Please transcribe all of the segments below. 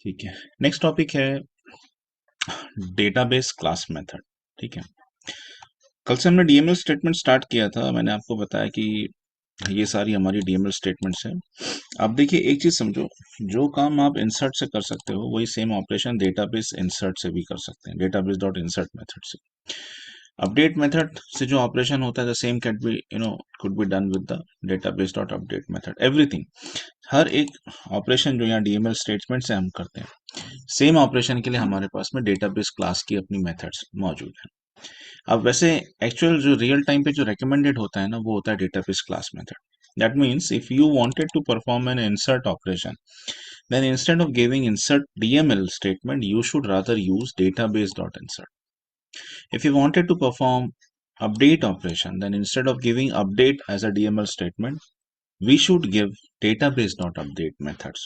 ठीक है। Next topic है डेटाबेस क्लास मेथड। ठीक है, कल से हमने डीएमएल स्टेटमेंट स्टार्ट किया था। मैंने आपको बताया कि ये सारी हमारी डीएमएल स्टेटमेंट्स हैं। अब देखिए, एक चीज समझो, जो काम आप इंसर्ट से कर सकते हो वही सेम ऑपरेशन डेटाबेस इंसर्ट से भी कर सकते हैं, डेटाबेस डॉट इंसर्ट मेथड से। अपडेट मेथड से जो ऑपरेशन होता है the same can be could be done with the database dot update method. Everything, हर एक ऑपरेशन जो यहाँ डीएमएल स्टेटमेंट से हम करते हैं, सेम ऑपरेशन के लिए हमारे पास में डेटाबेस क्लास की अपनी मेथड्स मौजूद है। अब वैसे एक्चुअल जो रियल टाइम पे जो रिकमेंडेड होता है ना, वो होता है database class method. That means if you wanted to perform an insert operation, then instead of giving insert DML statement, you should rather use database.insert. If you wanted to perform update operation, then instead of giving update as a DML statement, we should give database.update methods.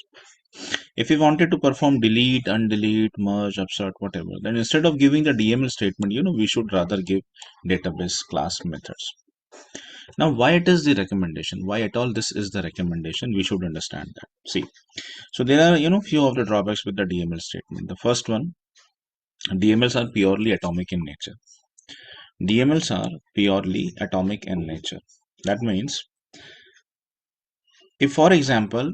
If we wanted to perform delete, undelete, merge, upsert, whatever, then instead of giving the DML statement, we should rather give database class methods. Now, why it is the recommendation? Why at all this is the recommendation? We should understand that. See, so there are few of the drawbacks with the DML statement. The first one, DMLs are purely atomic in nature. DMLs are purely atomic in nature. That means, if for example,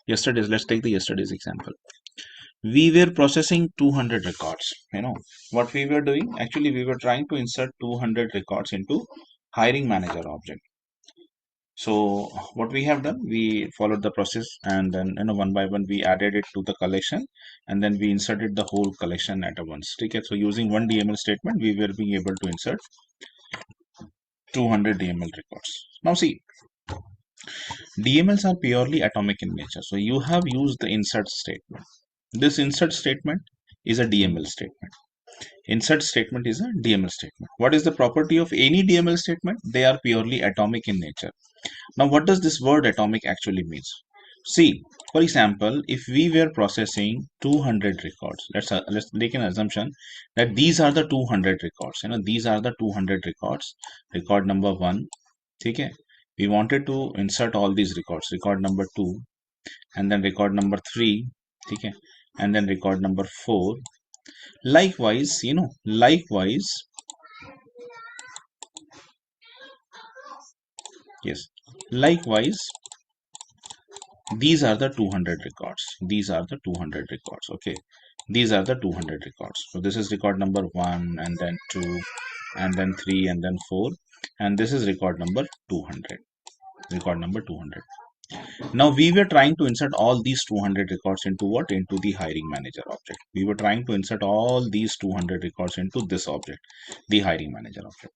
let's take the yesterday's example. We were processing 200 records. What we were doing? Actually, we were trying to insert 200 records into hiring manager object. So what we have done, we followed the process, and then one by one we added it to the collection, and then we inserted the whole collection at once. Okay, so using one DML statement, we were being able to insert 200 DML records. Now see, DMLs are purely atomic in nature. So you have used the insert statement. This insert statement is a DML statement. Insert statement is a DML statement. What is the property of any DML statement? They are purely atomic in nature. Now, what does this word atomic actually means? See, for example, if we were processing 200 records, let's make an assumption that these are the 200 records. These are the 200 records. Record number 1, okay? We wanted to insert all these records. Record number 2, and then record number 3, okay? And then record number 4. Likewise, yes, likewise, these are the 200 records. These are the 200 records. Okay, these are the 200 records. So this is record number 1, and then 2, and then 3, and then 4, and this is record number 200. Record number 200. Now we were trying to insert all these 200 records into what? Into the hiring manager object. We were trying to insert all these 200 records into this object, the hiring manager object.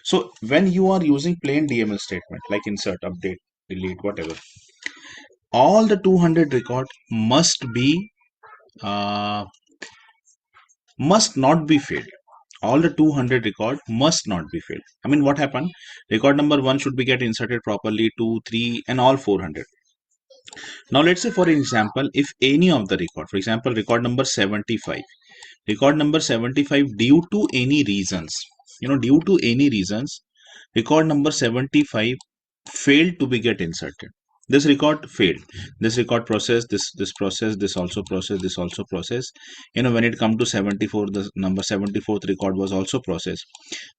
So when you are using plain DML statement like insert, update, delete, whatever, all the 200 record must not be filled. All the 200 record must not be filled. I mean, what happened? Record number 1 should be get inserted properly, 2, 3, and all 400. Now let's say, for example, if any of the record, for example, record number 75, due to any reasons, record number 75 failed to be get inserted. This record failed. This record process, this process, this also process, this also process. When it come to 74, the number 74th record was also processed.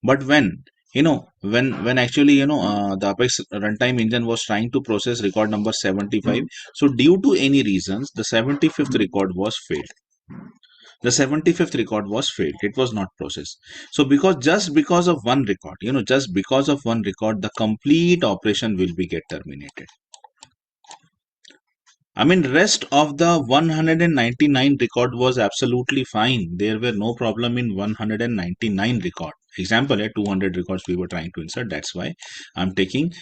But when actually the Apex runtime engine was trying to process record number 75, so due to any reasons, the 75th record was failed. The 75th record was failed. It was not processed. So just because of one record, the complete operation will be get terminated. I mean, rest of the 199 record was absolutely fine. There were no problem in 199 record. Example, 200 records we were trying to insert. That's why I'm taking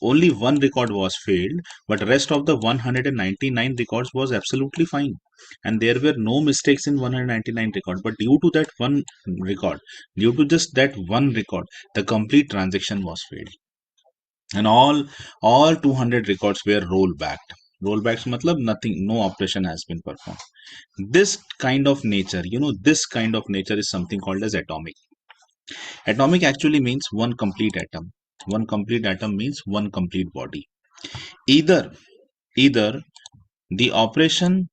only one record was failed, but rest of the 199 records was absolutely fine. And there were no mistakes in 199 record. But due to that one record, due to just that one record, the complete transaction was failed. And all 200 records were rollbacked. Rollbacks matlab nothing, no operation has been performed. This kind of nature, is something called as atomic. Atomic actually means one complete atom. One complete atom means one complete body. Either the operation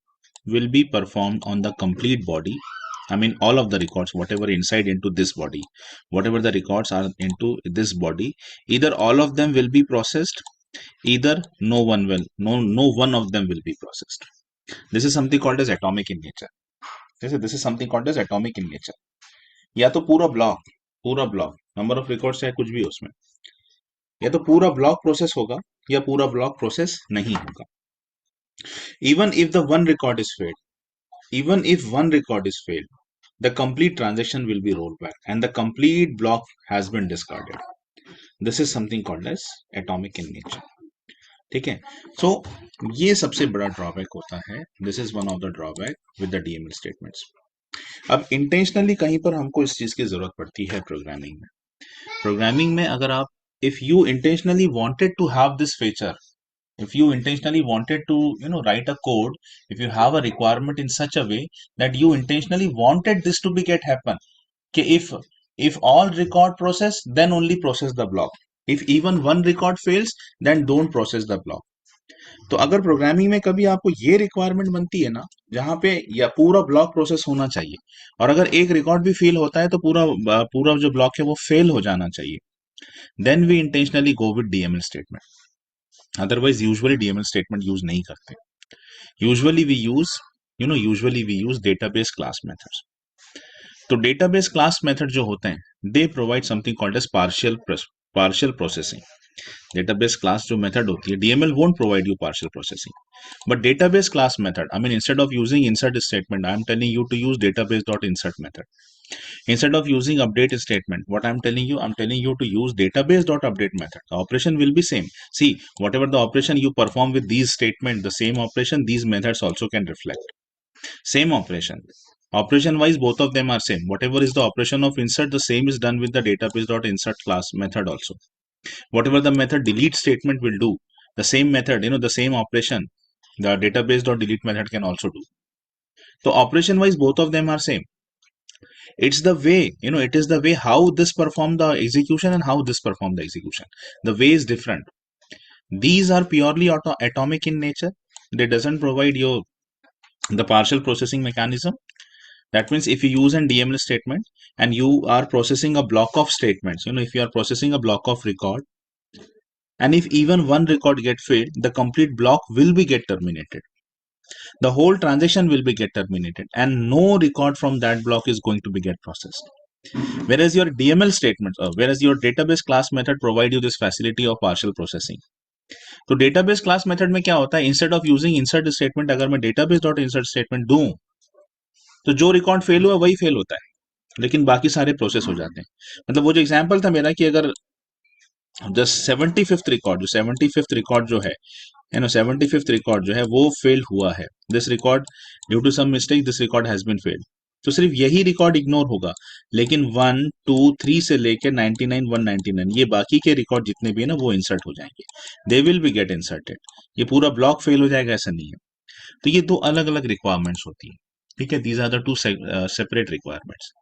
will be performed on the complete body. I mean, all of the records, whatever inside into this body, whatever the records are into this body, either all of them will be processed, either no one of them will be processed. This is something called as atomic in nature. This is something called as atomic in nature. या तो पूरा block number of records चाहे कुछ भी हो उसमें, या तो पूरा ब्लॉक प्रोसेस होगा या पूरा ब्लॉक प्रोसेस नहीं होगा. Even if the one record is failed, even if one record is failed, the complete transaction will be rolled back and the complete block has been discarded. This is something called as atomic in nature. ठीक है. सो ये सबसे बड़ा drawback होता है. This is one of the drawback with the DML statements. अब intentionally कहीं पर हमको इस चीज की जरूरत पड़ती है प्रोग्रामिंग में. प्रोग्रामिंग में अगर आप, if you intentionally wanted to have this feature, if you intentionally wanted to write a code, if you have a requirement in such a way that you intentionally wanted this to be get happen, कि if all record process, then only process the block, if even one record fails, then don't process the block. तो अगर programming में कभी आपको ये requirement बनती है ना, जहां पे या पूरा ब्लॉक प्रोसेस होना चाहिए और अगर एक रिकॉर्ड भी फेल होता है तो पूरा जो ब्लॉक है वो फेल हो जाना चाहिए, then we intentionally go with DML statement. Otherwise usually DML statement use नहीं करते. Usually we use database class methods. तो डेटाबेस क्लास मेथड जो होते हैं, they provide something called as partial processing. Database class जो मेथड होती है, DML won't provide you partial processing, but database class method, I mean instead of using insert statement, I am telling you to use database dot insert method. Instead of using update statement, what I'm telling you to use database.update method. The operation will be same. See, whatever the operation you perform with these statement, the same operation, these methods also can reflect. Same operation. Operation wise, both of them are same. Whatever is the operation of insert, the same is done with the database.insert class method also. Whatever the method delete statement will do, the same method, the same operation, the database.delete method can also do. So operation wise, both of them are same. It's the way, it is the way how this perform the execution and how this perform the execution. The way is different. These are purely atomic in nature. They doesn't provide you the partial processing mechanism. That means if you use an DML statement and you are processing a block of statements, if you are processing a block of record, and if even one record get failed, the complete block will be get terminated. The whole transaction will be get terminated and no record from that block is going to be get processed. Whereas your DML statements, whereas your database class method provide you this facility of partial processing. तो database class method में क्या होता है, instead of using insert statement, अगर मैं database dot insert statement दूं तो जो रिकॉर्ड फेल हुआ वही फेल होता है, लेकिन बाकी सारे प्रोसेस हो जाते हैं. मतलब वो जो एग्जांपल था मेरा कि अगर जस्ट 75th रिकॉर्ड जो है 75th रिकॉर्ड जो है वो फेल हुआ है, this record due to some mistake this record has been failed, तो सिर्फ यही रिकॉर्ड इग्नोर होगा, लेकिन 1 2 3 से लेकर 99 199 ये बाकी के रिकॉर्ड जितने भी है ना वो इंसर्ट हो जाएंगे, they will be get inserted. ये पूरा ब्लॉक फेल हो जाएगा ऐसा नहीं है. तो ये दो अलग अलग रिक्वायरमेंट्स होती है. ठीक है, these are the two separate requirements.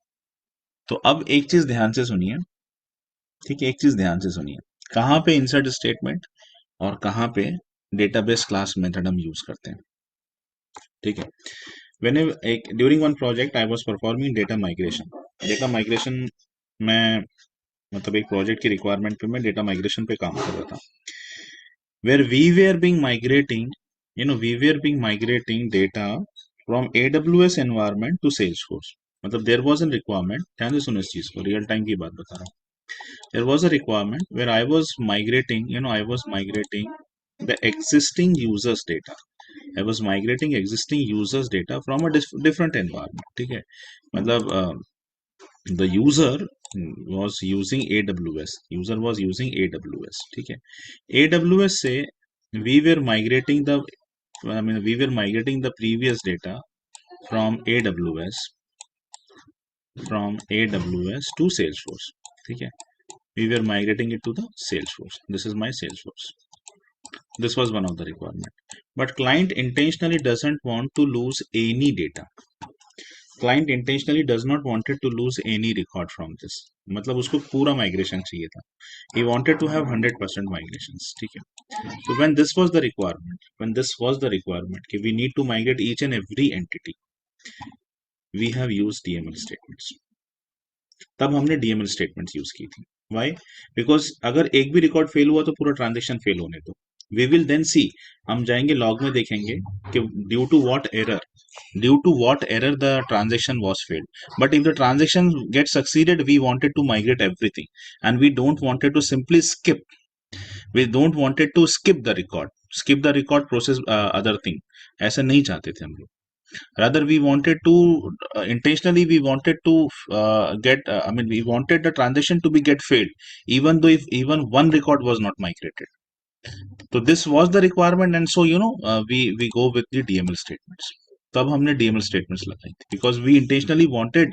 तो अब एक चीज ध्यान से सुनिए. ठीक है, एक चीज ध्यान से सुनिए, कहाँ पे इंसर्ट स्टेटमेंट और कहाँ पे डेटाबेस क्लास मेथड हम यूज करते हैं. ठीक है, during one project I was performing data migration में, मतलब एक प्रोजेक्ट की रिक्वायरमेंट पे मैं डेटा माइग्रेशन पे काम कर रहा था, where we were being migrating data from AWS environment to Salesforce. मतलब देयर वाज एन रिक्वायरमेंट, ध्यान से सुनो इस चीज को, रियल टाइम की बात बता रहा हूँ. There was a requirement where I was migrating the existing users data. I was migrating existing users data from a different environment. ठीक है, मतलब the user was using AWS. ठीक है, AWS से we were migrating the previous data from AWS to Salesforce. ठीक है, we were migrating it to the Salesforce. This is my Salesforce. This was one of the requirement. But client intentionally doesn't want to lose any data. client intentionally does not wanted to lose any record from this. मतलब उसको पूरा migration चाहिए था. He wanted to have 100% migrations. ठीक है. So when this was the requirement कि we need to migrate each and every entity, we have used DML statements. तब हमने DML statements यूज की थी. Why? Because अगर एक भी रिकॉर्ड फेल हुआ तो पूरा ट्रांजेक्शन फेल होने दो. We will then see, हम जाएंगे लॉग में देखेंगे कि due to what error the transaction was failed. But if the transaction gets succeeded, we wanted to migrate everything, and we don't wanted to simply skip the record process, other thing. ऐसा नहीं चाहते थे हम लोग. Rather, we wanted to intentionally we wanted to we wanted the transaction to be get failed, even though if even one record was not migrated. So this was the requirement, and so we go with the DML statements. तब हमने DML statements लगाई थी because we intentionally wanted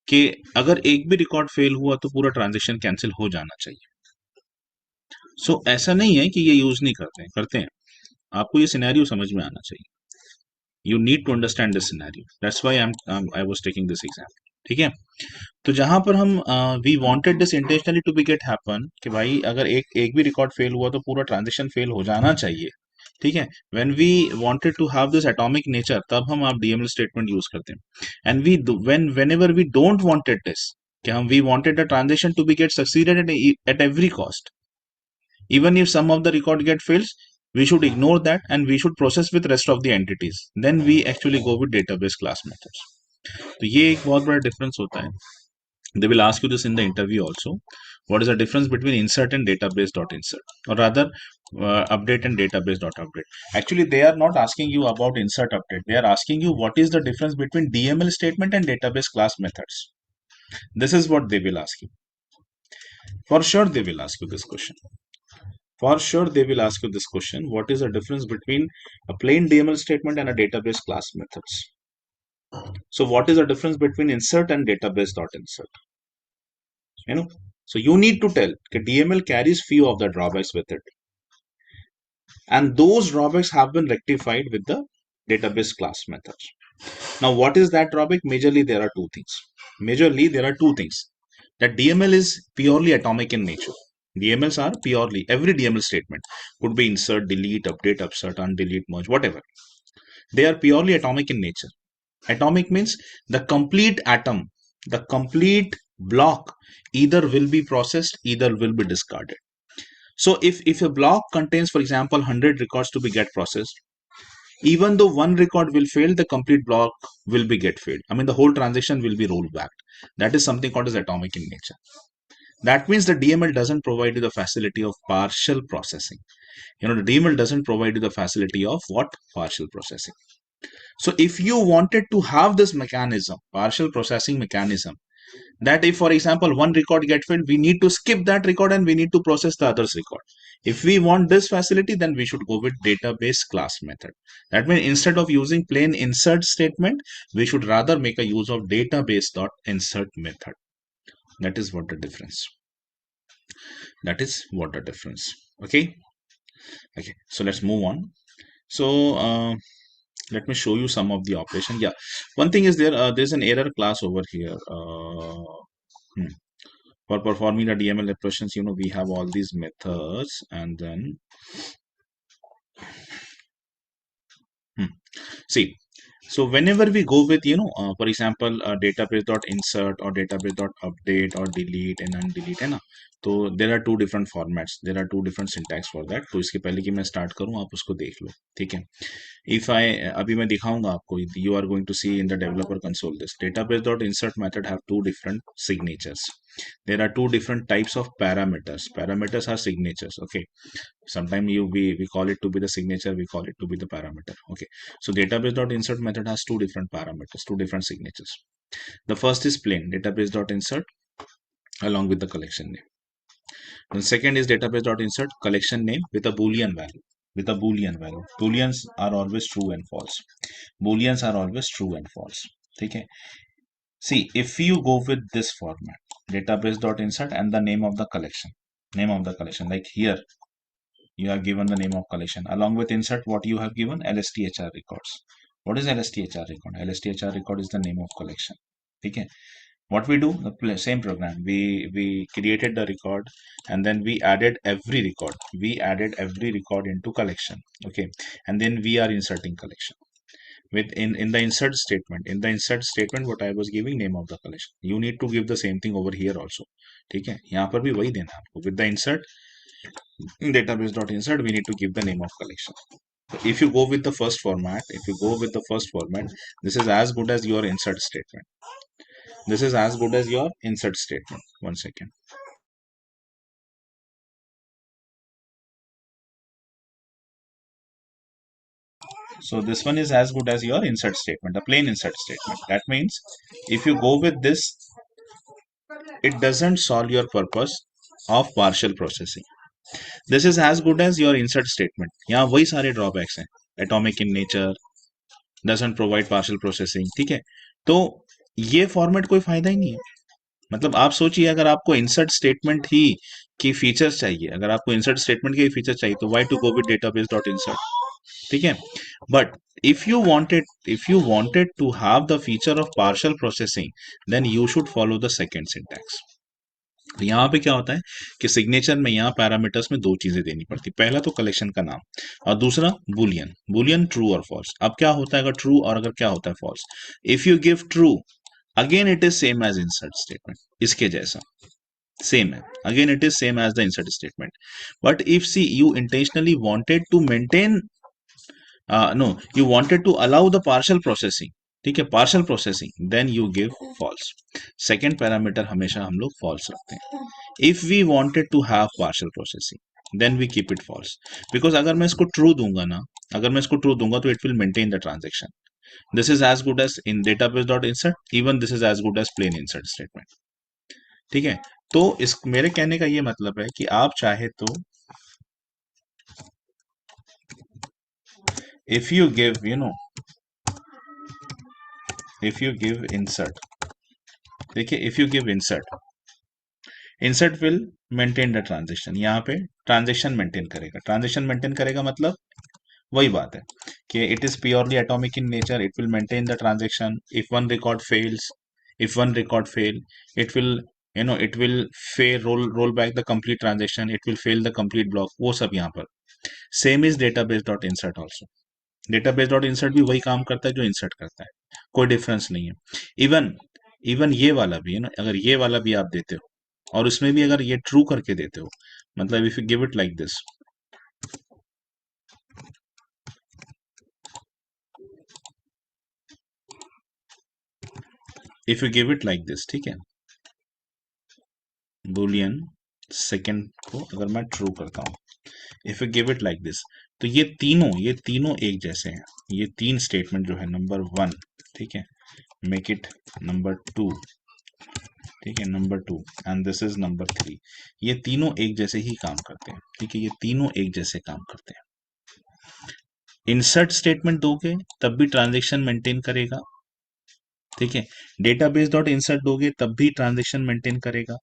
कि अगर एक भी record fail हुआ तो पूरा ट्रांजेक्शन कैंसिल हो जाना चाहिए. सो ऐसा नहीं है कि ये यूज नहीं करते हैं. आपको ये सिनेरियो समझ में आना चाहिए. You need to understand this scenario. That's why I was taking this example. ठीक है. तो जहां पर हम we wanted this intentionally to be get happen कि भाई अगर एक भी रिकॉर्ड फेल हुआ तो पूरा ट्रांजेक्शन फेल हो जाना चाहिए. ठीक है. When we wanted to have this atomic nature, तब हम आप डीएमएल स्टेटमेंट यूज करते हैं. And we whenever we don't wanted this, कि हम we wanted the transaction to be get succeeded at every cost, even if some of the record get fails, we should ignore that and we should process with rest of the entities. Then we actually go with database class methods. तो ये एक बहुत बड़ा difference होता है. They will ask you this in the interview also. What is the difference between insert and database dot insert, or rather update and database dot update? Actually, they are not asking you about insert update. They are asking you what is the difference between DML statement and database class methods. This is what they will ask you. For sure, they will ask you this question. For sure, they will ask you this question. What is the difference between a plain DML statement and a database class methods? So what is the difference between insert and database dot insert? So you need to tell that DML carries few of the drawbacks with it. And those drawbacks have been rectified with the database class methods. Now, what is that drawback? Majorly, there are two things. That DML is purely atomic in nature. DMLs are purely, every DML statement could be insert, delete, update, upsert, undelete, merge, whatever. They are purely atomic in nature. Atomic means the complete atom, the complete block either will be processed, either will be discarded. So if a block contains, for example, 100 records to be get processed, even though one record will fail, the complete block will be get failed. I mean, the whole transaction will be rolled back. That is something called as atomic in nature. That means the DML doesn't provide you the facility of partial processing. The DML doesn't provide you the facility of what? Partial processing. So if you wanted to have this mechanism, partial processing mechanism, that if, for example, one record get failed, we need to skip that record and we need to process the other's record. If we want this facility, then we should go with database class method. That means instead of using plain insert statement, we should rather make a use of database dot insert method. That is what the difference. Okay. So let's move on. So let me show you some of the operation. Yeah, one thing is there's an error class over here. For performing the DML operations, we have all these methods, and then see. So whenever we go with, for example, database.insert or database.update or delete and undelete, तो there are two different formats. There are two different syntax for that. तो इसके पहले कि मैं start करूँ, आप उसको देख लो, ठीक है? If अभी मैं दिखाऊंगा आपको, you are going to see in the developer console this database.insert method have two different signatures. There are two different types of parameters. Parameters are signatures. Okay. Sometimes we call it to be the signature, we call it to be the parameter. Okay. So database.insert method has two different parameters, two different signatures. The first is plain database.insert along with the collection name. The second is database.insert collection name with a boolean value. Booleans are always true and false. Okay. See, if you go with this format, database.insert and the name of the collection, like here you have given the name of collection, along with insert what you have given, lsthr records. What is LSTHR record? LSTHR record is the name of collection. ठीक है. What we do, the same program, we created the record, and then we added every record. We added every record into collection. Okay, and then we are inserting collection with in the insert statement. In the insert statement, what I was giving name of the collection. You need to give the same thing over here also. ठीक है, यहाँ पर भी वही देना है आपको. With the insert database.insert, we need to give the name of collection. If you go with the first format, this is as good as your insert statement. This is as good as your insert statement. One second. So this one is as good as your insert statement, a plain insert statement. That means if you go with this, it doesn't solve your purpose of partial processing. This is as good as your insert statement. यहाँ वही सारे drawbacks हैं. Atomic in nature, doesn't provide partial processing. ठीक है, तो ये format कोई फायदा ही नहीं है. मतलब आप सोचिए, अगर आपको इंसर्ट स्टेटमेंट ही की फीचर्स चाहिए, अगर आपको इंसर्ट स्टेटमेंट के फीचर चाहिए, तो why to go with database dot insert. ठीक है, but if you wanted to have the feature of partial processing, then you should follow the second syntax. तो यहाँ पे क्या होता है कि सिग्नेचर में यहाँ पैरामीटर्स में दो चीजें देनी पड़ती. पहला तो कलेक्शन का नाम, और दूसरा बुलियन. बुलियन ट्रू और फॉल्स. अब क्या होता है अगर ट्रू, और अगर क्या होता है false. If you give true, again it is same as insert statement. इसके जैसा सेम है. Again it is same as the insert statement. But if see you intentionally wanted to maintain, no, you wanted to allow the partial processing. ठीक है, partial processing, then you give false. Second parameter हमेशा हम लोग false रखते हैं. If we wanted to have partial processing, then we keep it falls. Because अगर मैं इसको ट्रू दूंगा ना, अगर मैं इसको ट्रू दूंगा, तो it will maintain the transaction. This is as good as in database dot insert. Even this is as good as plain insert statement. ठीक है, तो इस मेरे कहने का ये मतलब है कि आप चाहे तो if you give, if you give insert, देखिए, if you give insert will maintain the transaction. यहाँ पे ट्रांजेक्शन मेंटेन करेगा. ट्रांजेक्शन मेंटेन करेगा मतलब वही बात है कि it is purely atomic in nature. It will maintain the transaction. If one record fails, it will, it will fail, roll back the complete transaction. It will fail the complete block. वो सब यहाँ पर same is database dot insert also. Database dot insert भी वही काम करता है जो इंसर्ट करता है. कोई डिफरेंस नहीं है. इवन इवन ये वाला भी है ना, अगर ये वाला भी आप देते हो और उसमें भी अगर ये ट्रू करके देते हो, मतलब if you give it like this, if you give it like this, ठीक है, बुलियन सेकंड को अगर मैं ट्रू करता हूं, if you give it like this, तो ये तीनों एक जैसे हैं. ये तीन स्टेटमेंट जो है, नंबर 1, ठीक है, मेक इट नंबर 2, ठीक है, number 2, and this is number 3. ये तीनों एक जैसे ही काम करते हैं. ठीक है, ये तीनों एक जैसे काम करते हैं. इंसर्ट स्टेटमेंट दोगे तब भी ट्रांजेक्शन मेंटेन करेगा. ठीक है, डेटाबेस डॉट इंसर्ट दोगे तब भी ट्रांजेक्शन मेंटेन करेगा.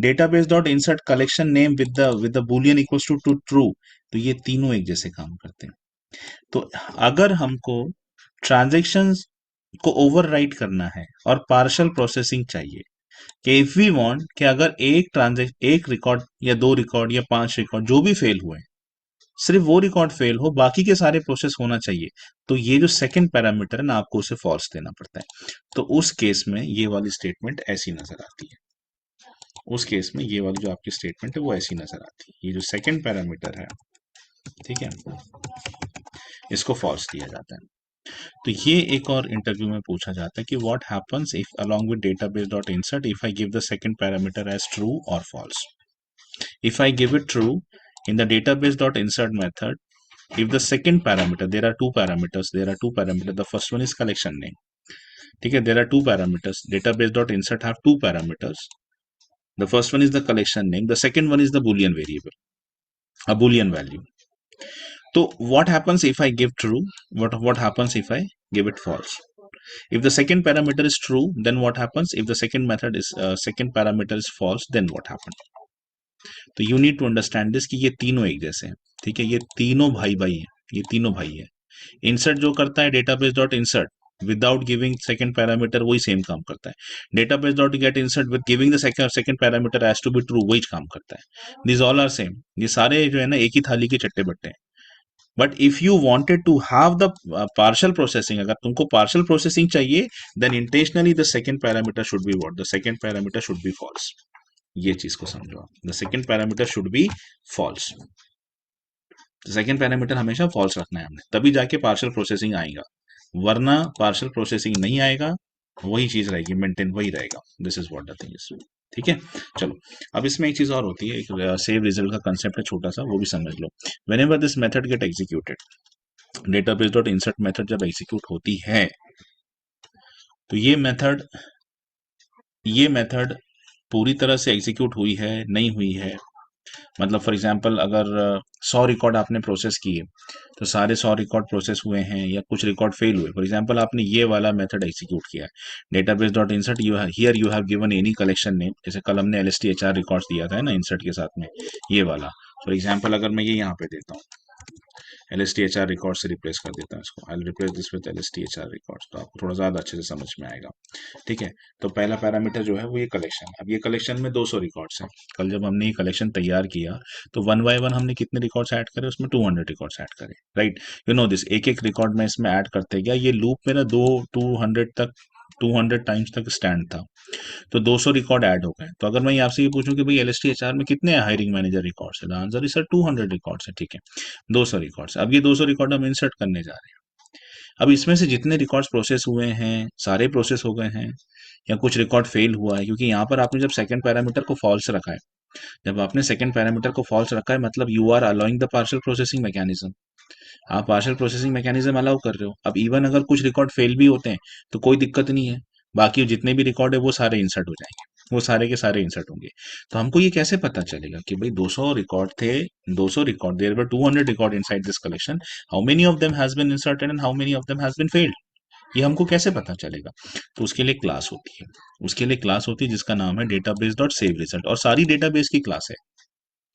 Database dot insert collection name with the boolean equals to true, तो ये तीनों एक जैसे काम करते हैं. तो अगर हमको ट्रांजेक्शन्स को ओवरराइट करना है और पार्शियल प्रोसेसिंग चाहिए, कि इफ वी वांट कि अगर एक रिकॉर्ड या 2 रिकॉर्ड या 5 रिकॉर्ड जो भी फेल हुए, सिर्फ वो रिकॉर्ड फेल हो, बाकी के सारे प्रोसेस होना चाहिए, तो ये जो सेकंड पैरामीटर है ना, आपको उसे फॉल्स देना पड़ता है. तो उस केस में ये वाली स्टेटमेंट ऐसी नजर आती है. उस केस में ये वाली जो आपकी स्टेटमेंट है वो ऐसी नजर आती है. ये जो सेकंड पैरामीटर है, ठीक है, इसको फॉल्स दिया जाता है. तो ये एक और इंटरव्यू में पूछा जाता है कि what happens if along with database dot insert if I give the second parameter as true और false. If I give it true in the database dot insert method, if the second parameter, there are two parameters, the first one is collection name. ठीक है, there are two parameters. Database dot insert have two parameters. The first one is the collection name, the second one is the boolean variable, a boolean value. So what happens if I give true? What happens if I give it false? If the second parameter is true, then what happens? If the second parameter is false, then what happens? तो you need to understand this कि ये तीनों एक जैसे हैं. ठीक है, ये तीनों भाई भाई हैं, ये तीनों भाई है. इंसर्ट जो करता है database dot insert without giving second parameter वही सेम काम करता है। Database dot get insert with giving the second parameter as to be true वही काम करता है। दिस ऑल आर सेम, ये सारे जो है ना एक ही थाली के चट्टे बट्टे हैं। But if you wanted to have the partial processing, अगर तुमको पार्शियल प्रोसेसिंग चाहिए, then intentionally the second parameter should be what, the second parameter should be false. ये चीज को समझो, the second parameter should be false. Second parameter हमेशा false रखना है हमने, तभी जाके पार्शियल प्रोसेसिंग आएगा, वरना पार्शियल प्रोसेसिंग नहीं आएगा, वही चीज रहेगी, मेंटेन वही रहेगा। This is what the thing is. ठीक है, चलो अब इसमें एक चीज और होती है, एक सेव रिजल्ट का कंसेप्ट है छोटा सा, वो भी समझ लो। Whenever this method get executed, database dot insert method जब एग्जीक्यूट होती है, तो ये मेथड पूरी तरह से एग्जीक्यूट हुई है नहीं हुई है, मतलब फॉर एग्जांपल अगर 100 रिकॉर्ड आपने प्रोसेस किए, तो सारे 100 रिकॉर्ड प्रोसेस हुए हैं या कुछ रिकॉर्ड फेल हुए। फॉर एग्जांपल आपने ये वाला मेथड एग्जीक्यूट किया है, database dot insert, here you have given any collection name, जैसे कल हमने LSTHR रिकॉर्ड्स दिया था ना इंसर्ट के साथ में, ये वाला। फॉर एग्जाम्पल अगर मैं ये यहाँ पे देता हूँ, LSTHR रिकॉर्ड से रिप्लेस कर देता हूँ इसको, आई replace this with LSTHR records, तो आपको थोड़ा ज़्यादा अच्छे से समझ में आएगा। ठीक है, तो पहला पैरामीटर जो है वो ये कलेक्शन। अब ये कलेक्शन में 200 रिकॉर्ड्स हैं। कल जब हमने ये कलेक्शन तैयार किया, तो वन बाय वन हमने कितने रिकॉर्ड्स ऐड करे, उसमें 200 रिकॉर्ड्स ऐड करे, राइट। यू नो दिस, एक एक रिकॉर्ड में इसमें ऐड करते गया, ये लूप मेरा 200 टाइम्स तक स्टैंड था, तो 200 रिकॉर्ड ऐड हो गए। तो अगर मैं आपसे ये पूछूं कि भाई LSTHR में कितने हायरिंग मैनेजर रिकॉर्ड्स है, the answer is sir 200 records है। ठीक है, 200 रिकॉर्ड्स। अब ये 200 रिकॉर्ड हम इंसर्ट करने जा रहे हैं। अब इसमें से जितने रिकॉर्ड्स प्रोसेस हुए हैं सारे प्रोसेस हो गए हैं, या कुछ रिकॉर्ड फेल हुआ है, क्योंकि यहाँ पर आपने जब सेकंड पैरामीटर को फॉल्स रखा है, जब आपने सेकंड पैरामीटर को फॉल्स रखा है, मतलब you are allowing the partial processing mechanism, आप पार्शियल प्रोसेसिंग मैकेनिज्म अलाउ कर रहे हो। अब इवन अगर कुछ रिकॉर्ड फेल भी होते हैं तो कोई दिक्कत नहीं है, बाकी जितने भी रिकॉर्ड है वो सारे इंसर्ट हो जाएंगे, वो सारे के सारे इंसर्ट होंगे। तो हमको ये कैसे पता चलेगा कि भाई 200 रिकॉर्ड थे, 200 record, there were 200 record inside this collection, how many of them has been inserted and how many of them has been failed, ये हमको कैसे पता चलेगा? तो उसके लिए क्लास होती है, उसके लिए क्लास होती है जिसका नाम है डेटाबेस डॉट सेव रिजल्ट, और सारी डेटाबेस की क्लास है,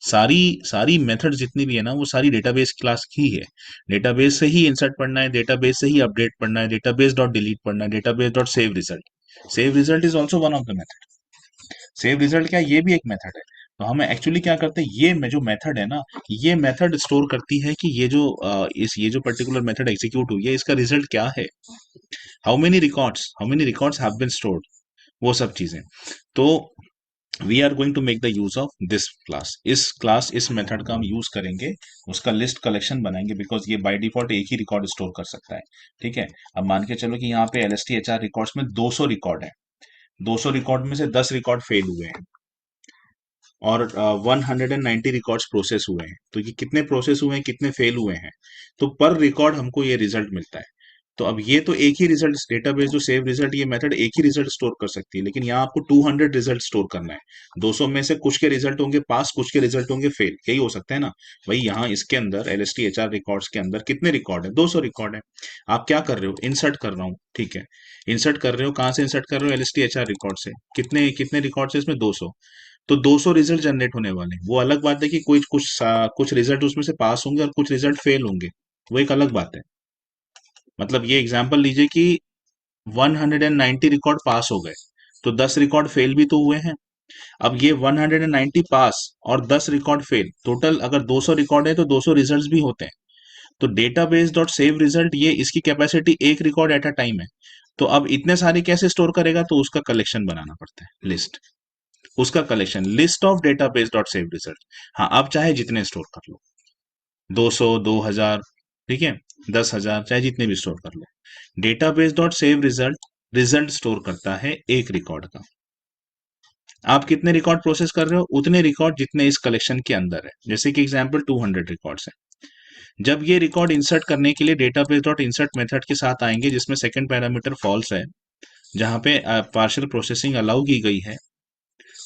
सारी सारी मेथड जितनी भी है ना वो सारी डेटाबेस क्लास की है। डेटाबेस से ही इंसर्ट पढ़ना है, डेटाबेस से ही अपडेट पढ़ना है, डेटाबेस डॉट डिलीट पढ़ना है, database dot save result. Save result is also one of the method. Save result क्या, ये भी एक मेथड है। तो हम एक्चुअली क्या करते हैं, ये जो मेथड है ना, ये मेथड स्टोर करती है कि ये जो ये जो पर्टिकुलर मेथड एग्जीक्यूट हुई है इसका रिजल्ट क्या है, how many records have been stored, वो सब चीजें। तो we are going to make the use of this class, इस मेथड का हम यूज करेंगे, उसका लिस्ट कलेक्शन बनाएंगे, बिकॉज ये बाय डिफॉल्ट एक ही रिकॉर्ड स्टोर कर सकता है। ठीक है, अब मान के चलो कि यहाँ पे LSTHR रिकॉर्ड्स में 200 रिकॉर्ड है, 200 रिकॉर्ड में से 10 रिकॉर्ड फेल हुए हैं, और 190 रिकॉर्ड्स प्रोसेस हुए हैं। तो ये कितने प्रोसेस हुए हैं, कितने फेल हुए हैं, तो पर रिकॉर्ड हमको ये रिजल्ट मिलता है। तो अब ये तो एक ही रिजल्ट, डेटाबेस जो सेव रिजल्ट, ये मेथड एक ही रिजल्ट स्टोर कर सकती है, लेकिन यहाँ आपको 200 रिजल्ट स्टोर करना है। 200 में से कुछ के रिजल्ट होंगे पास, कुछ के रिजल्ट होंगे फेल, यही हो सकता है ना भाई। यहाँ इसके अंदर LSTHR रिकॉर्ड्स के अंदर कितने रिकॉर्ड है, 200 रिकॉर्ड है। आप क्या कर रहे हो, इंसर्ट कर रहा हूँ, ठीक है, इंसर्ट कर रहे हो, कहाँ से इंसर्ट कर रहे हो, LSTHR रिकॉर्ड से। कितने कितने रिकॉर्ड है इसमें, 200। तो 200 रिजल्ट जनरेट होने वाले हैं। वो अलग बात है कि कोई कुछ रिजल्ट उसमें से पास होंगे और कुछ रिजल्ट फेल होंगे, वो एक अलग बात है। मतलब ये एग्जांपल लीजिए कि 190 रिकॉर्ड पास हो गए, तो 10 रिकॉर्ड फेल भी तो हुए हैं। अब ये 190 पास और 10 रिकॉर्ड फेल, टोटल अगर 200 रिकॉर्ड है तो 200 रिजल्ट्स भी होते हैं। तो डेटाबेस डॉट सेव रिजल्ट, ये इसकी कैपेसिटी एक रिकॉर्ड एट अ टाइम है। तो अब इतने सारे कैसे स्टोर करेगा, तो उसका कलेक्शन बनाना पड़ता है, लिस्ट, उसका collection, list of database dot save result. हाँ, आप चाहे जितने स्टोर कर लो, 200, 2000, ठीक है, 10,000, चाहे जितने भी स्टोर कर लो। Database dot save result, result store करता है एक रिकॉर्ड का। आप कितने रिकॉर्ड प्रोसेस कर रहे हो, उतने रिकॉर्ड जितने इस कलेक्शन के अंदर है। जैसे कि एग्जांपल 200 रिकॉर्ड्स है। जब ये रिकॉर्ड इंसर्ट करने के लिए डेटाबेस डॉट इंसर्ट मेथड के साथ आएंगे, जिसमें सेकंड पैरामीटर फॉल्स है, जहां पे पार्शियल प्रोसेसिंग अलाउ की गई है,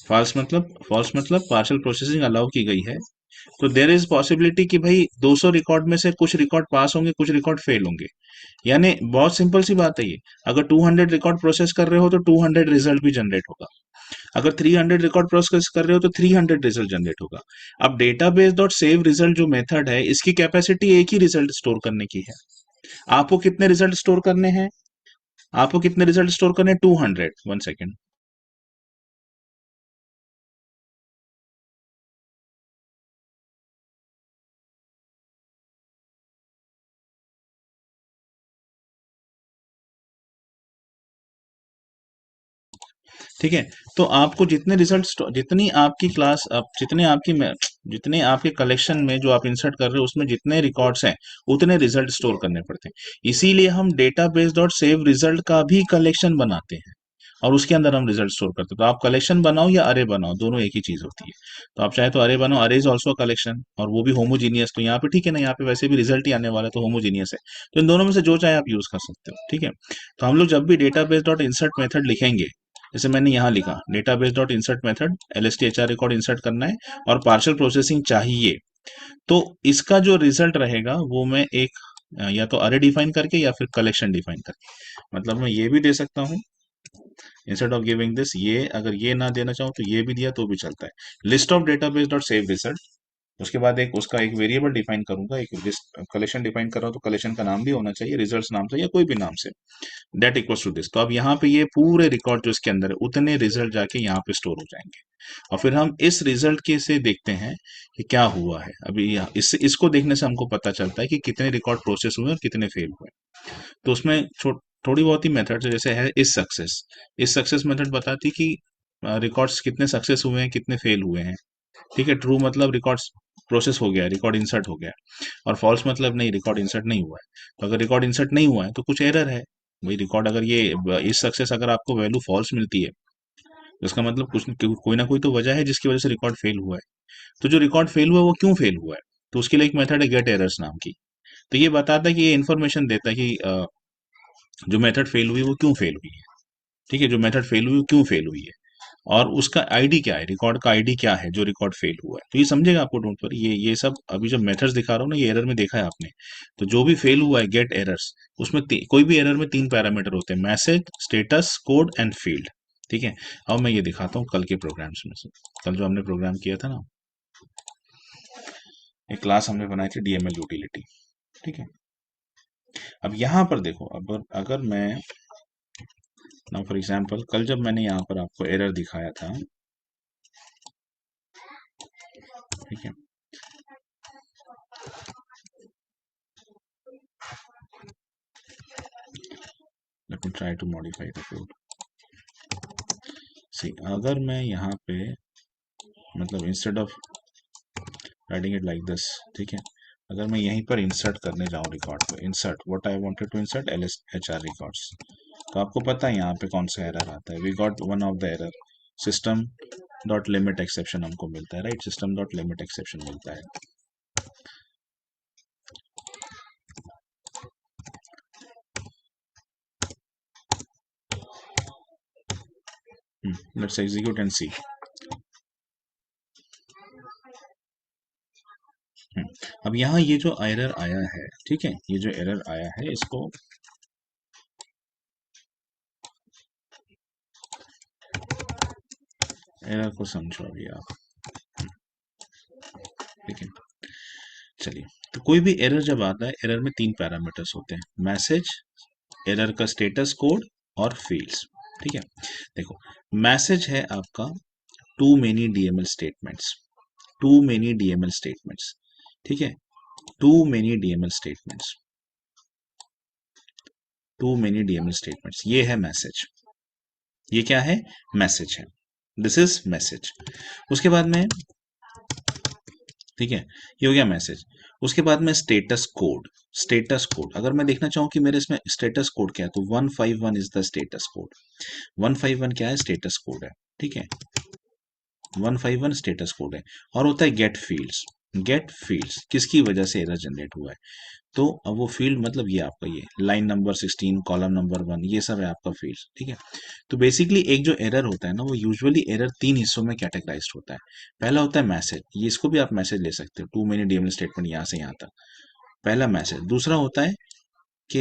फॉल्स मतलब पार्शियल प्रोसेसिंग अलाउ की गई है, तो देर इज पॉसिबिलिटी कि भाई 200 रिकॉर्ड में से कुछ रिकॉर्ड पास होंगे, कुछ रिकॉर्ड फेल होंगे। यानी बहुत सिंपल सी बात है ये, अगर 200 रिकॉर्ड प्रोसेस कर रहे हो तो 200 रिजल्ट भी जनरेट होगा, अगर 300 रिकॉर्ड प्रोसेस कर रहे हो तो 300 रिजल्ट जनरेट होगा। अब डेटाबेस डॉट सेव रिजल्ट जो मेथड है, इसकी कैपेसिटी एक ही रिजल्ट स्टोर करने की है। आपको कितने रिजल्ट स्टोर करने हैं? आपको कितने रिजल्ट स्टोर करने हैं? 200। 1 सेकेंड। ठीक है। तो आपको जितने रिजल्ट, जितनी आपकी क्लास, जितने आपकी जितने आपके कलेक्शन में जो आप इंसर्ट कर रहे हो उसमें जितने रिकॉर्ड्स हैं उतने रिजल्ट स्टोर करने पड़ते हैं। इसीलिए हम डेटाबेस डॉट सेव रिजल्ट का भी कलेक्शन बनाते हैं और उसके अंदर हम रिजल्ट स्टोर करते हैं। तो आप कलेक्शन बनाओ या अरे बनाओ, दोनों एक ही चीज होती है। तो आप चाहे तो अरे बनाओ, अरे इज ऑल्सो कलेक्शन, और वो भी होमोजीनियस। तो यहाँ पे ठीक है ना, यहाँ पे वैसे भी रिजल्ट ही आने वाला है तो होमोजीनियस है। तो इन दोनों में से जो चाहे आप यूज कर सकते हो। ठीक है। तो हम लोग जब भी डेटाबेस डॉट इंसर्ट मेथड लिखेंगे, जैसे मैंने यहाँ लिखा database dot insert method, LSTHR record insert करना है और पार्शियल प्रोसेसिंग चाहिए, तो इसका जो रिजल्ट रहेगा वो मैं एक या तो अरे डिफाइन करके या फिर कलेक्शन डिफाइन करके, मतलब मैं ये भी दे सकता हूँ इंस्टेड ऑफ गिविंग दिस, ये अगर ये ना देना चाहूँ तो ये भी दिया तो भी चलता है। List of database dot save result, उसके बाद एक उसका एक वेरिएबल डिफाइन करूंगा, एक लिस्ट कलेक्शन डिफाइन कर रहा हूँ तो कलेक्शन का नाम भी होना चाहिए, रिजल्ट्स नाम से या कोई भी नाम से, दैट इक्वल्स टू दिस। तो अब यहाँ पे ये पूरे रिकॉर्ड जो इसके अंदर है उतने रिजल्ट जाके यहाँ पे स्टोर हो जाएंगे, और फिर हम इस रिजल्ट के से देखते हैं कि क्या हुआ है। अभी इससे इसको देखने से हमको पता चलता है कि कितने रिकॉर्ड प्रोसेस हुए और कितने फेल हुए। तो उसमें थोड़ी बहुत ही मेथड, जैसे है इस सक्सेस मेथड बताती कि रिकॉर्ड्स कितने सक्सेस हुए हैं कितने फेल हुए हैं। ठीक है। ट्रू मतलब रिकॉर्ड्स प्रोसेस हो गया, रिकॉर्ड इंसर्ट हो गया, और फॉल्स मतलब नहीं, रिकॉर्ड इंसर्ट नहीं हुआ है। तो अगर रिकॉर्ड इंसर्ट नहीं हुआ है तो कुछ एरर है भाई। रिकॉर्ड अगर ये इस सक्सेस अगर आपको वैल्यू फॉल्स मिलती है तो इसका मतलब कुछ कोई ना कोई तो वजह है जिसकी वजह से रिकॉर्ड फेल हुआ है। तो जो रिकॉर्ड फेल हुआ है वो क्यों फेल हुआ है, तो उसके लिए एक मेथड है गेट एरर्स नाम की। तो ये बताता है कि ये इन्फॉर्मेशन देता है कि जो मेथड फेल हुई वो क्यों फेल हुई है। ठीक है। जो मेथड फेल हुई वो क्यों फेल हुई है, और उसका आईडी क्या है, रिकॉर्ड का आईडी क्या है जो रिकॉर्ड फेल हुआ है। तो ये समझेगा आपको, डोंट वरी। ये सब अभी जो मेथड्स दिखा रहा हूँ ना, ये एरर में देखा है आपने। तो जो भी फेल हुआ है गेट एरर्स, उसमें कोई भी एरर में 3 पैरामीटर होते हैं, message, status, code and field. ठीक है। अब मैं ये दिखाता हूँ कल के प्रोग्राम्स में से। कल जो हमने प्रोग्राम किया था ना, एक क्लास हमने बनाई थी DML यूटिलिटी। ठीक है। अब यहाँ पर देखो, अब अगर मैं नाउ फॉर एग्जांपल, कल जब मैंने यहाँ पर आपको एरर दिखाया था, ठीक है, let me try to modify the code. See, अगर मैं यहाँ पे मतलब instead of writing it like this, ठीक है, अगर मैं यहीं पर इंसर्ट करने जाऊँ रिकॉर्ड पे, insert what I wanted to insert LSHR records, तो आपको पता है यहाँ पे कौन सा एरर आता है। We got one of the error, system dot limit exception हमको मिलता है, right, system dot limit exception मिलता है। Let's execute and see. अब यहाँ ये जो एरर आया है, ठीक है, ये जो एरर आया है इसको एरर को समझो अभी आप। ठीक है। चलिए, तो कोई भी एरर जब आता है, एरर में 3 पैरामीटर्स होते हैं, मैसेज, एरर का स्टेटस कोड और फील्ड्स। ठीक है। देखो, मैसेज है आपका too many DML statements, too many DML statements. ठीक है। Too many DML statements, too many DML statements, ये है मैसेज। ये क्या है? मैसेज है। This is message. उसके बाद में, ठीक है, ये हो गया मैसेज। उसके बाद में स्टेटस कोड, स्टेटस कोड अगर मैं देखना चाहूँ कि मेरे इसमें स्टेटस कोड क्या है, तो 151 इज द स्टेटस कोड। 151 क्या है? स्टेटस कोड है। ठीक है। 151 स्टेटस कोड है। और होता है गेट फील्ड्स। गेट फील्ड्स किसकी वजह से एरर जनरेट हुआ है, तो अब वो फील्ड मतलब ये आपका ये लाइन नंबर 16, कॉलम नंबर 1, ये सब है आपका फील्ड। ठीक है। तो बेसिकली एक जो एरर होता है ना, वो यूजुअली एरर 3 हिस्सों में कैटेगराइज होता है। पहला होता है मैसेज, ये इसको भी आप मैसेज ले सकते हो, टू मेनी DML स्टेटमेंट यहाँ से यहाँ तक, पहला मैसेज। दूसरा होता है कि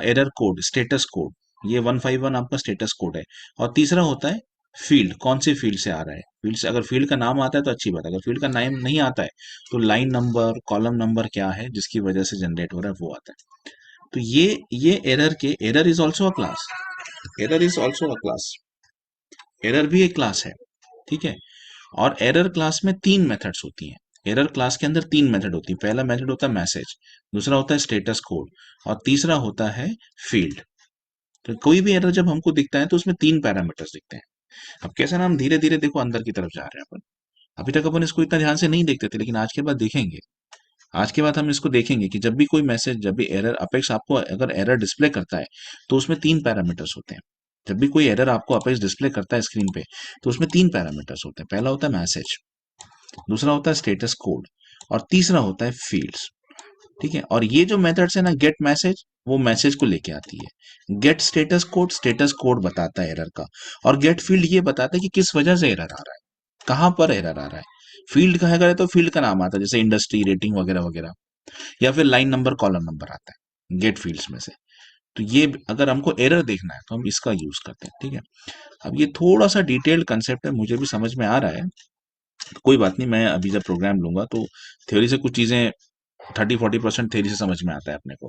एरर कोड, स्टेटस कोड, ये 151 आपका स्टेटस कोड है। और तीसरा होता है फील्ड, कौन से फील्ड से आ रहा है। फील्ड से अगर फील्ड का नाम आता है तो अच्छी बात है, अगर फील्ड का नाम नहीं आता है तो लाइन नंबर, कॉलम नंबर क्या है जिसकी वजह से जनरेट हो रहा है वो आता है। तो ये एरर के error is also a class, error is also a class, error भी एक क्लास है, ठीक है। और एरर क्लास में तीन मेथड्स होती हैं, एरर क्लास के अंदर तीन मेथड होती है। पहला मेथड होता है मैसेज, दूसरा होता है स्टेटस कोड, और तीसरा होता है फील्ड। तो कोई भी एरर जब हमको दिखता है तो उसमें तीन पैरामीटर्स दिखते हैं। अब कैसे ना, हम धीरे धीरे देखो अंदर की तरफ जा रहे हैं अपन। अभी तक अपन इसको इतना ध्यान से नहीं देखते थे, लेकिन आज के बाद देखेंगे। आज के बाद हम इसको देखेंगे कि जब भी कोई मैसेज, जब भी एरर अपेक्स आपको अगर एरर डिस्प्ले करता है तो उसमें तीन पैरामीटर्स होते हैं। जब भी कोई एरर आपको अपेक्स डिस्प्ले करता है स्क्रीन पे, तो उसमें तीन पैरामीटर्स होते हैं। पहला होता है मैसेज, दूसरा होता है स्टेटस कोड, और तीसरा होता है फील्ड्स, ठीक है। और ये जो मेथड्स है ना, गेट मैसेज वो मैसेज को लेके आती है, गेट स्टेटस कोड बताता है एरर का, और गेट फील्ड ये बताता है कि किस वजह से एरर आ रहा है, कहां पर एरर आ रहा है। फील्ड का है तो फील्ड का नाम आता है, जैसे इंडस्ट्री, रेटिंग वगैरह वगैरह, या फिर लाइन नंबर, कॉलम नंबर आता है गेट फील्ड्स में से। तो ये अगर हमको एरर देखना है तो हम इसका यूज करते हैं, ठीक है। अब ये थोड़ा सा डिटेल्ड कंसेप्ट है, मुझे भी समझ में आ रहा है, तो कोई बात नहीं, मैं अभी जब प्रोग्राम लूंगा तो थ्योरी से कुछ चीजें 30-40% थ्योरी से समझ में आता है अपने को,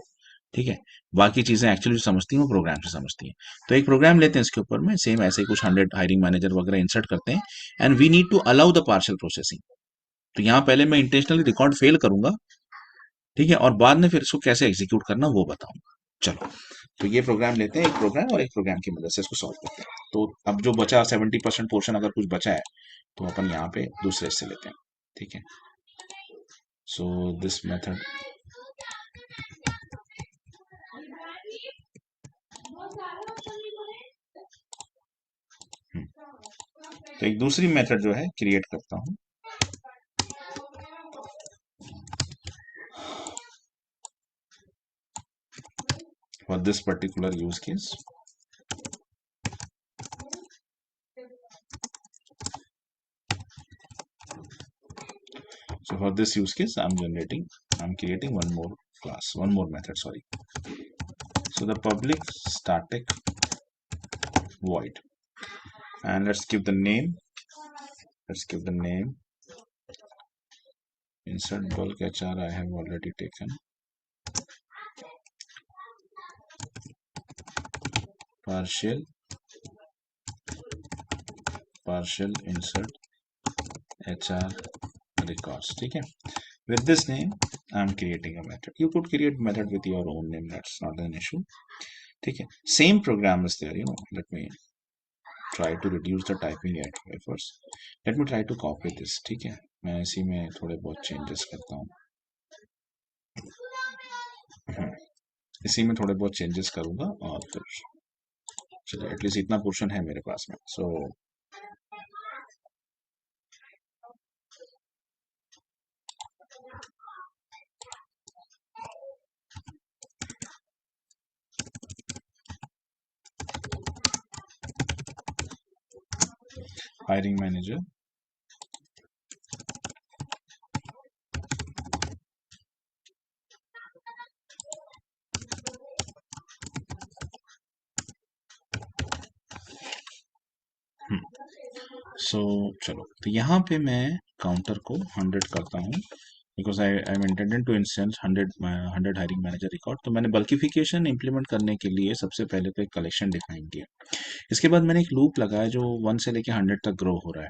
ठीक है। बाकी चीजें एक्चुअली जो समझती हैं वो प्रोग्राम से समझती हैं। तो एक प्रोग्राम लेते हैं, इसके ऊपर में सेम ऐसे ही कुछ 100 हायरिंग मैनेजर वगैरह इंसर्ट करते हैं, and we need to allow the partial processing. तो यहाँ पहले मैं इंटेंशनली रिकॉर्ड फेल करूंगा, ठीक है, और बाद में फिर इसको कैसे एग्जीक्यूट करना वो बताऊंगा। चलो, तो ये प्रोग्राम लेते हैं, एक प्रोग्राम और एक प्रोग्राम की मदद से इसको सॉल्व करते हैं। तो अब जो बचा 70% पोर्शन अगर कुछ बचा है तो अपन यहाँ पे दूसरे से लेते हैं, ठीक है। सो दिस मेथड, तो एक दूसरी मेथड जो है क्रिएट करता हूँ। For this particular use case, so for this use case I'm creating one more class, one more method, sorry. So the public static void, and let's give the name, insert bulk HR I have already taken, partial insert HR records, ठीक है। With this name I'm creating a method. You could create method with your own name, that's not an issue, ठीक है। Same program is there, let me try to reduce the typing at first. Let me try to copy this, ठीक है। मैं इसी में थोड़े बहुत changes करता हूँ, इसी में थोड़े बहुत चेंजेस करूंगा, और फिर चलिए एटलीस्ट इतना पोर्शन है मेरे पास में। सो हायरिंग मैनेजर, सो चलो, तो यहाँ पे मैं काउंटर को 100 करता हूँ, because I am intended to instance 100 hiring manager record. तो मैंने बल्किफिकेशन इंप्लीमेंट करने के लिए सबसे पहले तो एक कलेक्शन डिफाइन किया, इसके बाद मैंने एक लूप लगाया जो 1 से लेके 100 तक ग्रो हो रहा है।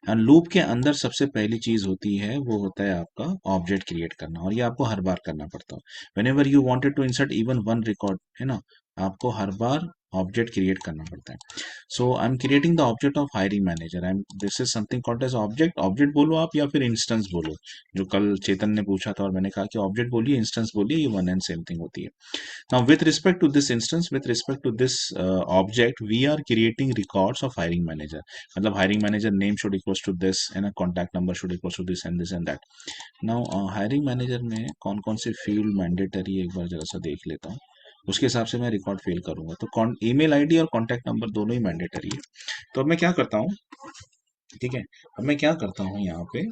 एंड लूप के अंदर सबसे पहली चीज होती है वो होता है आपका ऑब्जेक्ट क्रिएट करना, और ये आपको हर बार करना पड़ता है। Whenever you wanted to insert even one record, है ना, आपको हर बार ऑब्जेक्ट क्रिएट करना पड़ता है। So I am creating the object of hiring manager, I am this is something called as object. Object बोलो आप या फिर इंस्टेंस बोलो, जो कल चेतन ने पूछा था और मैंने कहा कि ऑब्जेक्ट बोलिए, इंस्टेंस बोलिए, ये वन एंड सेम थिंग होती है। Now, with respect to this instance, with respect to this object, we are creating records of hiring manager. मतलब hiring manager name should equals to this and a contact number should equals to this and this and that. Now, hiring manager में कौन कौन से field mandatory है एक बार जरा सा देख लेता हूँ, उसके हिसाब से मैं रिकॉर्ड फेल करूंगा। तो ईमेल आईडी और कॉन्टैक्ट नंबर दोनों ही मैंडेटरी है। तो अब मैं क्या करता हूँ, ठीक है, अब मैं क्या करता हूँ यहाँ पे,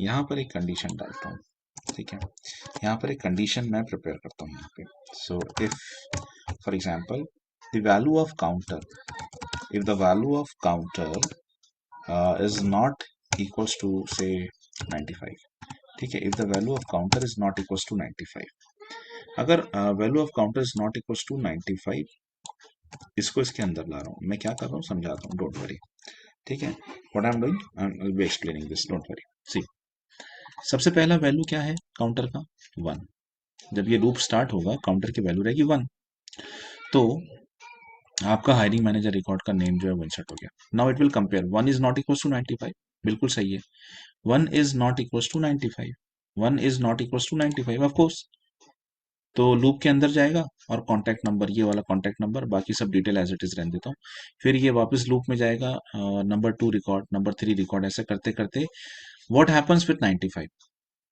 यहाँ पर एक कंडीशन डालता हूँ, ठीक है। यहाँ पर एक कंडीशन मैं प्रिपेयर करता हूँ यहाँ पे। So if for example the value of counter, if the value of counter is not equals to say 95, ठीक है, if the value of counter is not equal to 95। अगर value of counter is not equal to 95, इसको इसके अंदर ला रहा हूं मैं, क्या कर रहा हूं समझाता हूं, डोंट वरी। ठीक है, what I am doing, I will be explaining this, don't worry. See, सबसे पहला वैल्यू क्या है काउंटर का, 1। जब ये लूप स्टार्ट होगा काउंटर की वैल्यू रहेगी 1, तो आपका हायरिंग मैनेजर रिकॉर्ड का नेम जो है वो इंसर्ट हो गया। Now it will compare, 1 is not equal to 95, बिल्कुल सही है, 1 is not equal to 95, 1 is not equal to 95 of course. तो लूप के अंदर जाएगा और कॉन्टैक्ट नंबर, ये वाला कॉन्टैक्ट नंबर, बाकी सब डिटेल एज इट इज रहने देता हूँ। फिर ये वापस लूप में जाएगा, नंबर 2 रिकॉर्ड, नंबर 3 रिकॉर्ड, ऐसे करते करते व्हाट हैपेंस विद 95,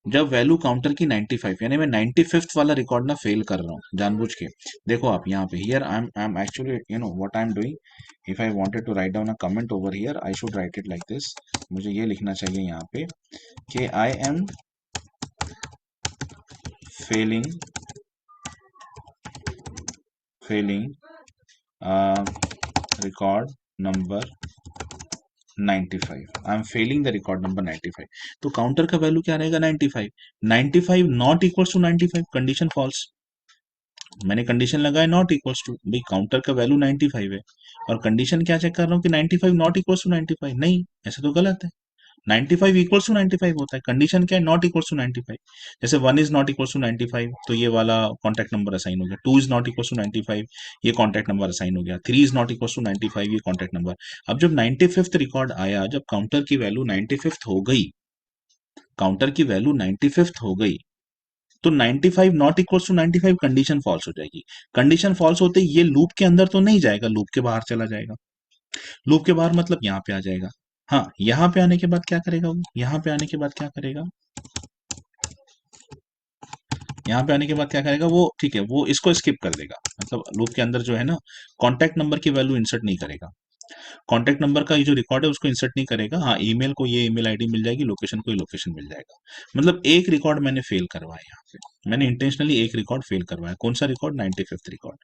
जब वैल्यू काउंटर की 95, यानी मैं 95th वाला रिकॉर्ड ना फेल कर रहा हूँ जानबूझ के। देखो आप यहाँ पे, here I am actually, you know what I am doing, if I wanted to write down a comment over here, I should write it like this. मुझे ये लिखना चाहिए यहाँ पे कि I am failing failing record number 95, I am failing the record number 95। तो counter का value क्या रहेगा, 95, 95 not equals to 95, condition false. मैंने कंडीशन लगाया नॉट इक्वल्स टू, भाई काउंटर का वैल्यू 95 है और कंडीशन क्या चेक कर रहा हूँ कि 95 नॉट इक्वल्स टू 95, नहीं ऐसा तो गलत है। 95 इक्वल्स टू 95 होता है, कंडीशन क्या है, नॉट इक्वल्स टू 95। जैसे 1 इज नॉट इक्वल्स टू 95, तो ये वाला कॉन्टैक्ट नंबर असाइन हो गया, 2 इज नॉट इक्वल्स टू 95, ये कॉन्टैक्ट नंबर असाइन हो गया, 3 इज नॉट इक्वल्स टू 95, ये कॉन्टैक्ट नंबर। अब जब 95th रिकॉर्ड आया, जब काउंटर की वैल्यू 95th हो गई, काउंटर की वैल्यू 95th हो गई, तो 95 not equals to 95 condition false हो जाएगी। कंडीशन फॉल्स होते ही ये लूप के अंदर तो नहीं जाएगा, लूप के बाहर चला जाएगा। लूप के बाहर मतलब यहाँ पे आ जाएगा। हाँ, यहाँ पे आने के बाद क्या करेगा वो, यहाँ पे आने के बाद क्या करेगा, यहाँ पे आने के बाद क्या करेगा वो, ठीक है, वो इसको स्किप कर देगा, मतलब लूप के अंदर जो है ना, कॉन्टैक्ट नंबर की वैल्यू इंसर्ट नहीं करेगा। कॉन्टैक्ट नंबर का ये जो रिकॉर्ड है उसको इंसर्ट नहीं करेगा। हाँ, ईमेल को ये ईमेल आईडी मिल जाएगी, लोकेशन को ये लोकेशन मिल जाएगा। मतलब एक रिकॉर्ड मैंने फेल करवाया यहाँ पे, मैंने इंटेंशनली एक रिकॉर्ड फेल करवाया। कौन सा record, 95th record.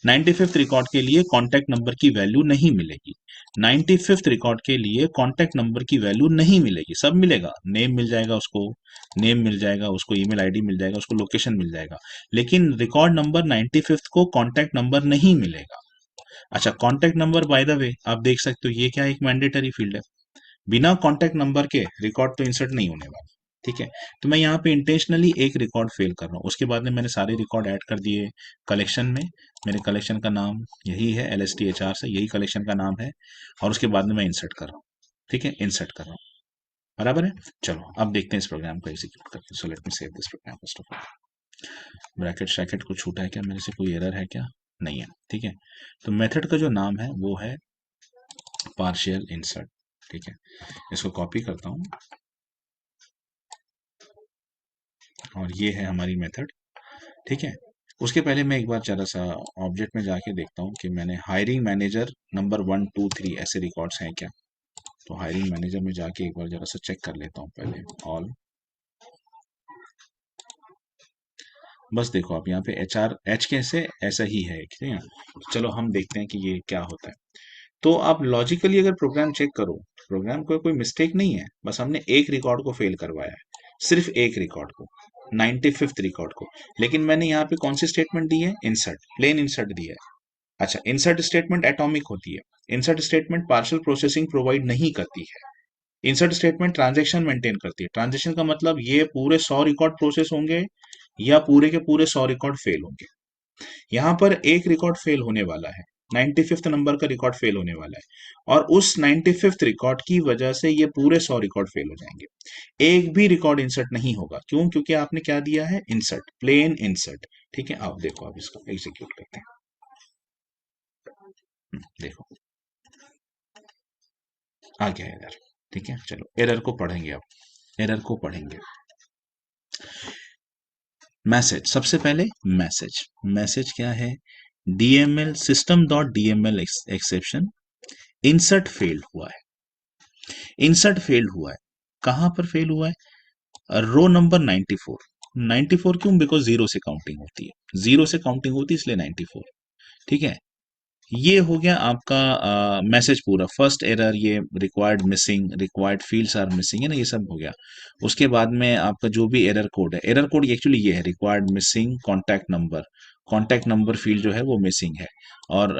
95th record के लिए कॉन्टैक्ट नंबर की वैल्यू नहीं मिलेगी। 95th रिकॉर्ड के लिए कॉन्टैक्ट नंबर की वैल्यू नहीं मिलेगी, सब मिलेगा, नेम मिल जाएगा उसको, नेम मिल जाएगा उसको, ईमेल आईडी मिल जाएगा उसको, लोकेशन मिल जाएगा, लेकिन रिकॉर्ड नंबर 95th को कॉन्टैक्ट नंबर नहीं मिलेगा। अच्छा, contact number by the way आप देख सकते हो, ये क्या एक मैंडेटरी फील्ड है, बिना कॉन्टैक्ट नंबर के रिकॉर्ड तो इंसर्ट नहीं होने वाला। ठीक है, तो मैं यहाँ पे इंटेंशनली एक रिकॉर्ड फेल कर रहा हूँ। उसके बाद में मैंने सारे रिकॉर्ड ऐड कर दिए कलेक्शन में, मेरे कलेक्शन का नाम यही है, LSTHR से यही कलेक्शन का नाम है, और उसके बाद में मैं इंसर्ट कर रहा हूँ। ठीक है, इंसर्ट कर रहा हूँ, बराबर है। चलो अब देखते हैं इस प्रोग्राम को एग्जीक्यूट करके। So let me save this program first of all. Bracket शैकेट कुछ छूटा है क्या मेरे से, कोई एरर है क्या, नहीं है। ठीक है, तो मेथड का जो नाम है वो है पार्शियल इंसर्ट। ठीक है, इसको कॉपी करता हूं और ये है हमारी मेथड। ठीक है, उसके पहले मैं एक बार जरा सा ऑब्जेक्ट में जाके देखता हूं कि मैंने हायरिंग मैनेजर नंबर 1 2 3 ऐसे रिकॉर्ड्स हैं क्या। तो हायरिंग मैनेजर में जाके एक बार जरा सा चेक कर लेता हूं पहले, ऑल। बस देखो आप यहाँ पे एच कैसे, ऐसा ही है, ठीक है। चलो हम देखते हैं कि ये क्या होता है। तो आप लॉजिकली अगर प्रोग्राम चेक करो, प्रोग्राम को कोई मिस्टेक नहीं है, बस हमने एक रिकॉर्ड को फेल करवाया है, सिर्फ एक रिकॉर्ड को, 95th रिकॉर्ड को। लेकिन मैंने यहाँ पे कौन सी स्टेटमेंट दी है, इंसर्ट, प्लेन इंसर्ट दिया है। अच्छा, इंसर्ट स्टेटमेंट एटॉमिक होती है, insert statement partial processing provide नहीं करती है। इंसर्ट स्टेटमेंट ट्रांजेक्शन मेंटेन करती है। ट्रांजेक्शन का मतलब ये पूरे 100 रिकॉर्ड प्रोसेस होंगे या पूरे के पूरे 100 रिकॉर्ड फेल होंगे। यहाँ पर एक रिकॉर्ड फेल होने वाला है, 95th नंबर का रिकॉर्ड फेल होने वाला है, और उस 95th रिकॉर्ड की वजह से ये पूरे 100 रिकॉर्ड फेल हो जाएंगे। एक भी रिकॉर्ड इंसर्ट नहीं होगा, क्यों, क्योंकि आपने क्या दिया है, इंसर्ट, प्लेन इंसर्ट। ठीक है, आप देखो, आप इसको एग्जीक्यूट करते हैं। देखो आ गया एरर। ठीक है, चलो एरर को पढ़ेंगे, अब एरर को पढ़ेंगे। मैसेज, सबसे पहले मैसेज, मैसेज क्या है, DML system dot DML exception, insert failed हुआ है, इंसर्ट फेल्ड हुआ है। कहां पर फेल हुआ है, रो नंबर 94। 94 क्यों, बिकॉज जीरो से काउंटिंग होती है, जीरो से काउंटिंग होती है इसलिए 94। ठीक है, ये हो गया आपका मैसेज पूरा। फर्स्ट एरर ये required missing, required fields are missing है ना, ये सब हो गया। उसके बाद में आपका जो भी एरर कोड है, एरर कोड एक्चुअली ये है required missing contact number field जो है वो मिसिंग है। और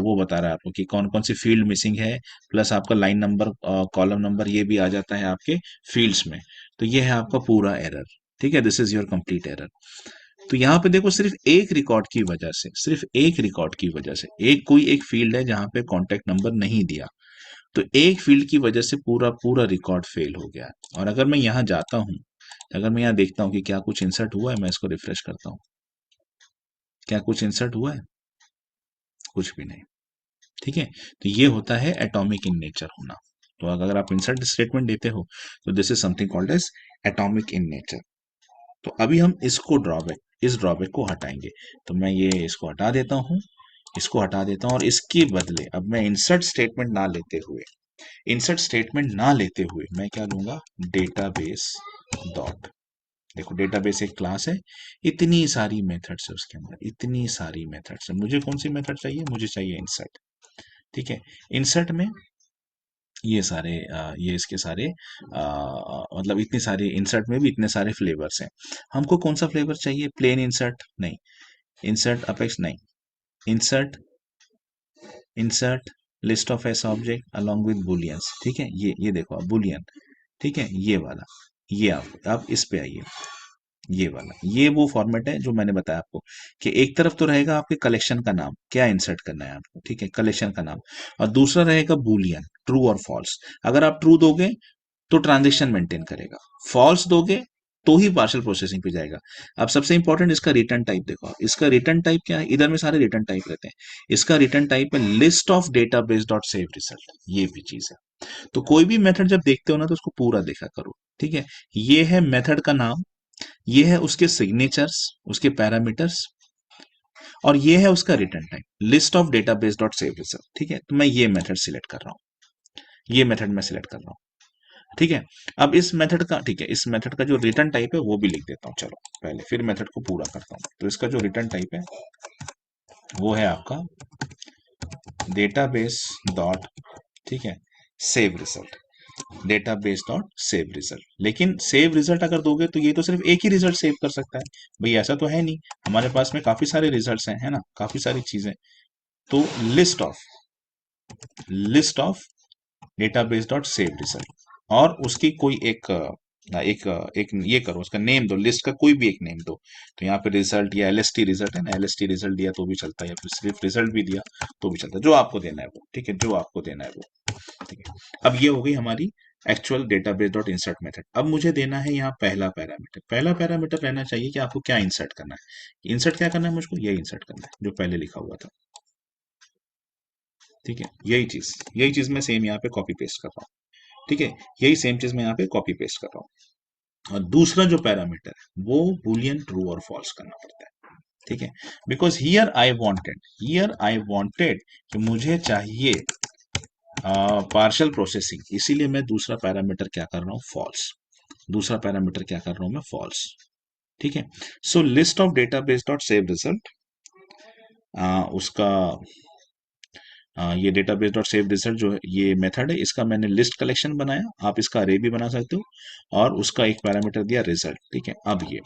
वो बता रहा है आपको कि कौन कौन सी फील्ड मिसिंग है, प्लस आपका लाइन नंबर, कॉलम नंबर ये भी आ जाता है आपके फील्ड्स में। तो ये है आपका पूरा एरर। ठीक है, this is your complete error. तो यहाँ पे देखो, सिर्फ एक रिकॉर्ड की वजह से, सिर्फ एक रिकॉर्ड की वजह से, एक कोई एक फील्ड है जहां पे कांटेक्ट नंबर नहीं दिया, तो एक फील्ड की वजह से पूरा पूरा रिकॉर्ड फेल हो गया। और अगर मैं यहाँ जाता हूँ, अगर मैं यहाँ देखता हूँ कि क्या कुछ इंसर्ट हुआ है, मैं इसको रिफ्रेश करता हूँ, क्या कुछ इंसर्ट हुआ है? कुछ भी नहीं। ठीक है, तो ये होता है एटॉमिक इन नेचर होना। तो अगर आप इंसर्ट स्टेटमेंट देते हो, तो this is something called as atomic in nature. तो अभी हम इसको ड्रॉबैक, इस ड्रॉबैक को हटाएंगे। तो मैं ये इसको हटा देता हूँ, इसको हटा देता हूँ, और इसके बदले अब मैं इंसर्ट स्टेटमेंट ना लेते हुए मैं क्या लूंगा, डेटाबेस डॉट। देखो, डेटाबेस एक क्लास है, इतनी सारी मेथड्स है उसके अंदर, इतनी सारी मेथड्स है। मुझे कौन सी मेथड चाहिए? मुझे चाहिए इंसर्ट। ठीक है, इंसर्ट में ये सारे ये इसके सारे मतलब इतने सारे इंसर्ट में भी इतने सारे फ्लेवर्स हैं। हमको कौन सा फ्लेवर चाहिए? प्लेन इंसर्ट नहीं, इंसर्ट अपेक्स नहीं, insert, insert list of S object along with bullions. ठीक है, ये देखो आप, बुलियन। ठीक है, ये वाला, ये आप इस पे आइए, ये वाला, ये वो फॉर्मेट है जो मैंने बताया आपको, कि एक तरफ तो रहेगा आपके कलेक्शन का नाम, क्या इंसर्ट करना है आपको, ठीक है, कलेक्शन का नाम, और दूसरा रहेगा बुलियन, ट्रू और फॉल्स। अगर आप ट्रू दोगे तो ट्रांजेक्शन मेंटेन करेगा, फॉल्स दोगे तो ही पार्शियल प्रोसेसिंग पे जाएगा। अब सबसे इंपॉर्टेंट इसका रिटर्न टाइप देखो आप, इसका रिटर्न टाइप क्या है? इधर में सारे रिटर्न टाइप रहते हैं, इसका रिटर्न टाइप है list of database dot save result. ये भी चीज है। तो कोई भी मेथड जब देखते हो ना, तो उसको पूरा देखा करो। ठीक है, ये है मेथड का नाम, ये है उसके सिग्नेचर्स, उसके पैरामीटर्स, और ये है उसका return type, list of database dot save result. ठीक है, तो मैं ये मेथड सिलेक्ट कर रहा हूँ, ये मेथड मैं सिलेक्ट कर रहा हूँ। ठीक है, अब इस मेथड का, ठीक है, इस मेथड का जो रिटर्न टाइप है वो भी लिख देता हूँ। चलो पहले फिर मेथड को पूरा करता हूँ। तो इसका जो रिटर्न टाइप है वो है आपका डेटाबेस डॉट, ठीक है, save result, database dot save result. लेकिन सेव रिजल्ट अगर दोगे तो ये तो सिर्फ एक ही रिजल्ट सेव कर सकता है, भाई ऐसा तो है नहीं, हमारे पास में काफी सारे रिजल्ट्स हैं, है ना, काफी सारी चीजें। तो list of database dot save result, और उसकी कोई एक ये करो, उसका नेम दो, लिस्ट का कोई भी एक नेम दो। तो यहाँ पे रिजल्ट या एलएसटी रिजल्ट है ना, एलएसटी रिजल्ट दिया तो भी चलता है, या फिर सिर्फ रिजल्ट भी दिया तो भी चलता है, जो आपको देना है वो। ठीक है, जो आपको देना है वो। ठीक है, अब ये हो गई हमारी actual database dot insert method. अब मुझे देना है यहाँ पहला पैरामीटर। पहला पैरामीटर रहना चाहिए कि आपको क्या इंसर्ट करना है। इंसर्ट क्या करना है मुझको? ये इंसर्ट करना है जो पहले लिखा हुआ था। ठीक है, यही चीज मैं सेम यहाँ पे कॉपी पेस्ट कर रहा हूँ। ठीक है, यही सेम चीज मैं यहाँ पे कॉपी पेस्ट कर रहा हूँ। और दूसरा जो पैरामीटर है वो बुलियन ट्रू और फॉल्स करना पड़ता है। ठीक है, बिकॉज हियर आई वांटेड कि मुझे चाहिए पार्शियल प्रोसेसिंग, इसीलिए मैं दूसरा पैरामीटर क्या कर रहा हूँ? फॉल्स। दूसरा पैरामीटर क्या कर रहा हूँ मैं? फॉल्स। ठीक है, so list of database dot save result, उसका ये डेटाबेस डॉट सेव रिजल्ट जो है, ये मेथड है, इसका मैंने लिस्ट कलेक्शन बनाया, आप इसका अरे भी बना सकते हो, और उसका एक पैरामीटर दिया रिजल्ट। ठीक है, अब ये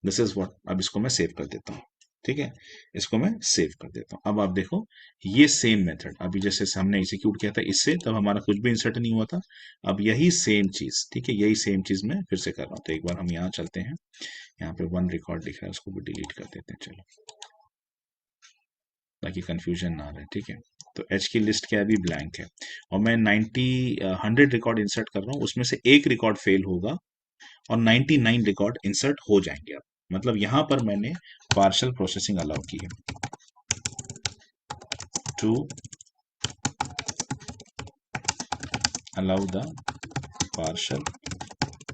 दिस इज व्हाट, अब इसको मैं सेव कर देता हूँ। ठीक है, इसको मैं सेव कर देता हूँ। अब आप देखो, ये सेम मेथड अभी जैसे हमने एग्जीक्यूट किया था इससे, तब हमारा कुछ भी इंसर्ट नहीं हुआ था। अब यही सेम चीज, ठीक है, यही सेम चीज मैं फिर से कर रहा हूँ। तो एक बार हम यहाँ चलते हैं, यहाँ पे वन रिकॉर्ड दिख रहा है, उसको भी डिलीट कर देते हैं, चलो, ताकि कंफ्यूजन ना रहे। ठीक है, तो एच की लिस्ट क्या है? अभी ब्लैंक है, और मैं 100 रिकॉर्ड इंसर्ट कर रहा हूँ, उसमें से एक रिकॉर्ड फेल होगा और 99 रिकॉर्ड इंसर्ट हो जाएंगे। अब मतलब यहां पर मैंने पार्शियल प्रोसेसिंग अलाउ की है, to allow the partial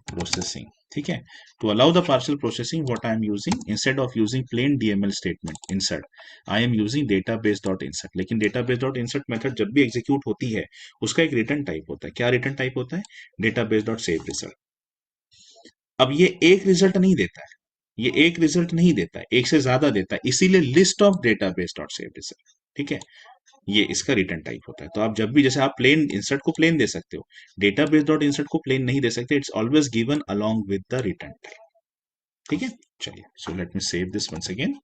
processing. ठीक है, to allow the partial processing what I am using, instead of using plain DML statement insert, I am using database dot insert. लेकिन डेटाबेस डॉट इंसर्ट मेथड जब भी execute होती है, उसका एक return type होता है। क्या रिटर्न टाइप होता है? Database dot save result. अब ये एक रिजल्ट नहीं देता है, ये एक रिजल्ट नहीं देता है, एक से ज्यादा देता है, इसीलिए list of database dot save result. ठीक है, ये इसका रिटर्न टाइप होता है। तो आप जब भी, जैसे आप प्लेन इंसर्ट को प्लेन दे सकते हो, डेटाबेस डॉट इंसर्ट को प्लेन नहीं दे सकते, it's always given along with the return type. ठीक है, चलिए, so let me save this once again,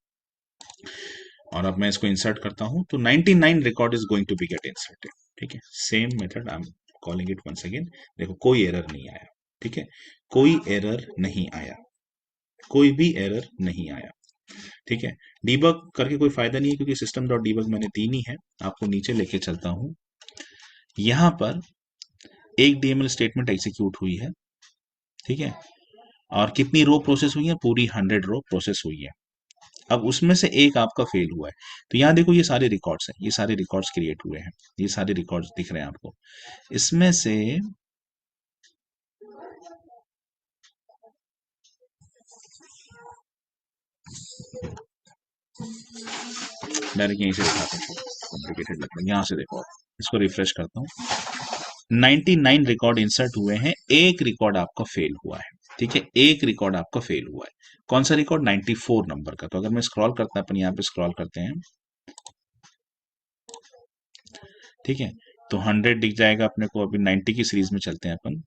और अब मैं इसको इंसर्ट करता हूं, तो 99 record is going to be get inserted. ठीक है, same method I am calling it once again. देखो कोई एरर नहीं आया। ठीक है, कोई एरर नहीं आया, कोई भी एरर नहीं आया। ठीक है, डीबग करके कोई फायदा नहीं है, क्योंकि सिस्टम डॉट डीबग मैंने दी नहीं है। आपको नीचे लेके चलता हूं, यहां पर एक डीएमएल स्टेटमेंट एग्जीक्यूट हुई है। ठीक है, और कितनी रो प्रोसेस हुई है? पूरी 100 रो प्रोसेस हुई है। अब उसमें से एक आपका फेल हुआ है। तो यहाँ देखो, ये सारे रिकॉर्ड्स हैं, ये सारे रिकॉर्ड्स क्रिएट हुए हैं, ये सारे रिकॉर्ड्स दिख रहे हैं आपको। इसमें से डायरेक्ट यहीं से दिखाता हूँ, कॉम्प्लिकेटेड लगता है। यहाँ से देखो, इसको रिफ्रेश करता हूँ, 99 रिकॉर्ड इंसर्ट हुए हैं, एक रिकॉर्ड आपका फेल हुआ है। ठीक है, एक रिकॉर्ड आपका फेल हुआ है। कौन सा रिकॉर्ड? 94 नंबर का। तो अगर मैं स्क्रॉल करता, अपन यहाँ पे स्क्रॉल करते हैं, ठीक है, तो 100 दिख जाएगा अपने को। अभी 90 की सीरीज में चलते हैं अपन।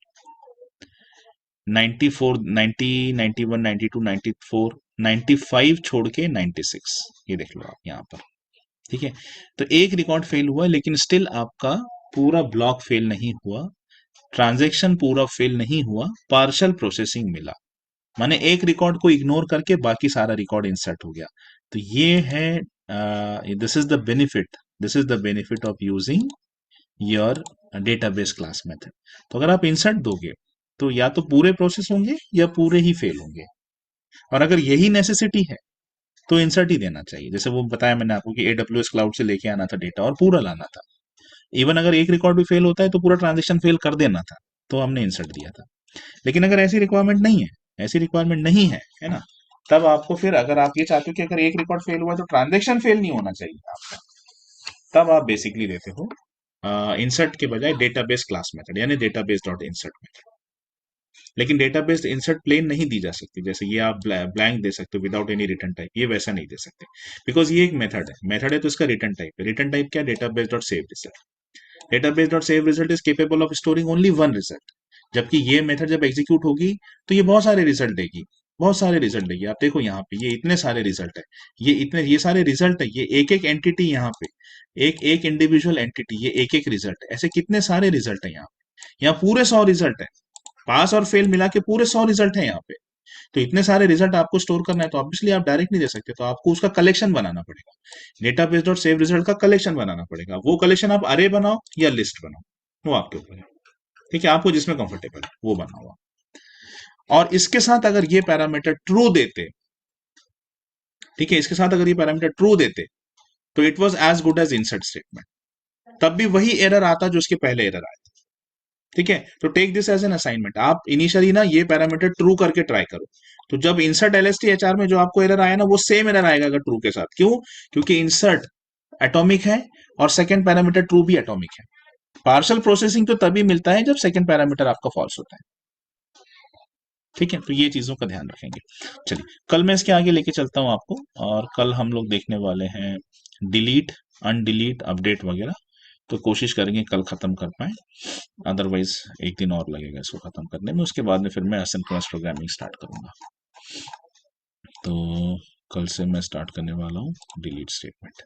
94, 90, 91, 92, 94, 95 छोड़ के 96, ये देख लो आप यहाँ पर। ठीक है, तो एक रिकॉर्ड फेल हुआ है, लेकिन स्टिल आपका पूरा ब्लॉक फेल नहीं हुआ, ट्रांजैक्शन पूरा फेल नहीं हुआ, पार्शल प्रोसेसिंग मिला। माने एक रिकॉर्ड को इग्नोर करके बाकी सारा रिकॉर्ड इंसर्ट हो गया। तो ये है, this is the benefit, this is the benefit of using your database class method. तो अगर आप इंसर्ट दोगे, तो या तो पूरे प्रोसेस होंगे या पूरे ही फेल होंगे। और अगर यही नेसेसिटी है, तो इंसर्ट ही देना चाहिए। जैसे वो बताया मैंने आपको कि AWS क्लाउड से लेके आना था डेटा और पूरा लाना था। इवन अगर एक रिकॉर्ड भी फेल होता है, तो पूरा ट्रांजेक्शन फेल कर देना था, तो हमने इंसर्ट दिया था। लेकिन अगर ऐसी रिक्वायरमेंट नहीं है, ऐसी रिक्वायरमेंट नहीं है ना, तब आपको फिर, अगर आप ये चाहते हो कि अगर एक रिकॉर्ड फेल हुआ तो ट्रांजेक्शन फेल नहीं होना चाहिए आपका, तब आप बेसिकली देते हो इंसर्ट के बजाय डेटाबेस क्लास मेथड, यानी डेटाबेस डॉट इंसर्ट मेथड। लेकिन डेटाबेस इंसर्ट प्लेन नहीं दी जा सकती, जैसे ये आप ब्लैंक दे सकते हो विदाउट एनी रिटर्न टाइप, ये वैसा नहीं दे सकते, बिकॉज ये एक मेथड है। मेथड है तो इसका रिटर्न टाइप है। रिटर्न टाइप क्या? Database dot save result. Database dot save result is capable of storing only one result. जबकि ये मेथड जब एग्जीक्यूट होगी, तो ये बहुत सारे रिजल्ट देगी, बहुत सारे रिजल्ट देगी। आप देखो यहाँ पे, ये इतने सारे रिजल्ट है, ये सारे रिजल्ट है, ये एक एक एंटिटी यहाँ पे, एक एक इंडिविजुअल एंटिटी, ये एक एक रिजल्ट है। ऐसे कितने सारे रिजल्ट है यहाँ पे, यहाँ पूरे 100 रिजल्ट है, पास और फेल मिला के पूरे 100 रिजल्ट है यहाँ पे। तो इतने सारे रिजल्ट आपको स्टोर करना है, तो ऑब्वियसली आप डायरेक्ट नहीं दे सकते, तो आपको उसका कलेक्शन बनाना पड़ेगा। डेटाबेस डॉट सेव रिजल्ट का कलेक्शन बनाना पड़ेगा। वो कलेक्शन आप अरे बनाओ या लिस्ट बनाओ, वो आपके ऊपर है। ठीक है, आपको जिसमें कंफर्टेबल है वो बनाओ। और इसके साथ अगर ये पैरामीटर ट्रू देते, ठीक है, इसके साथ अगर ये पैरामीटर ट्रू देते, तो it was as good as insert statement. तब भी वही एरर आता जो उसके पहले एरर आया। ठीक है, तो take this as an assignment. आप इनिशियली ना ये पैरामीटर ट्रू करके ट्राई करो, तो जब इंसर्ट एलएसटी एचआर में जो आपको एरर आया ना, वो सेम एरर आएगा अगर ट्रू के साथ। क्यों? क्योंकि इंसर्ट एटॉमिक है और सेकंड पैरामीटर ट्रू भी एटॉमिक है। पार्शियल प्रोसेसिंग तो तभी मिलता है जब सेकंड पैरामीटर आपका फॉल्स होता है। ठीक है, तो ये चीजों का ध्यान रखेंगे। चलिए, कल मैं इसके आगे लेके चलता हूं आपको, और कल हम लोग देखने वाले हैं डिलीट, अनडिलीट, अपडेट वगैरह। तो कोशिश करेंगे कल खत्म कर पाए, अदरवाइज एक दिन और लगेगा इसको खत्म करने में। उसके बाद में फिर मैं एसिंक्रोनस प्रोग्रामिंग स्टार्ट करूंगा। तो कल से मैं स्टार्ट करने वाला हूँ डिलीट स्टेटमेंट।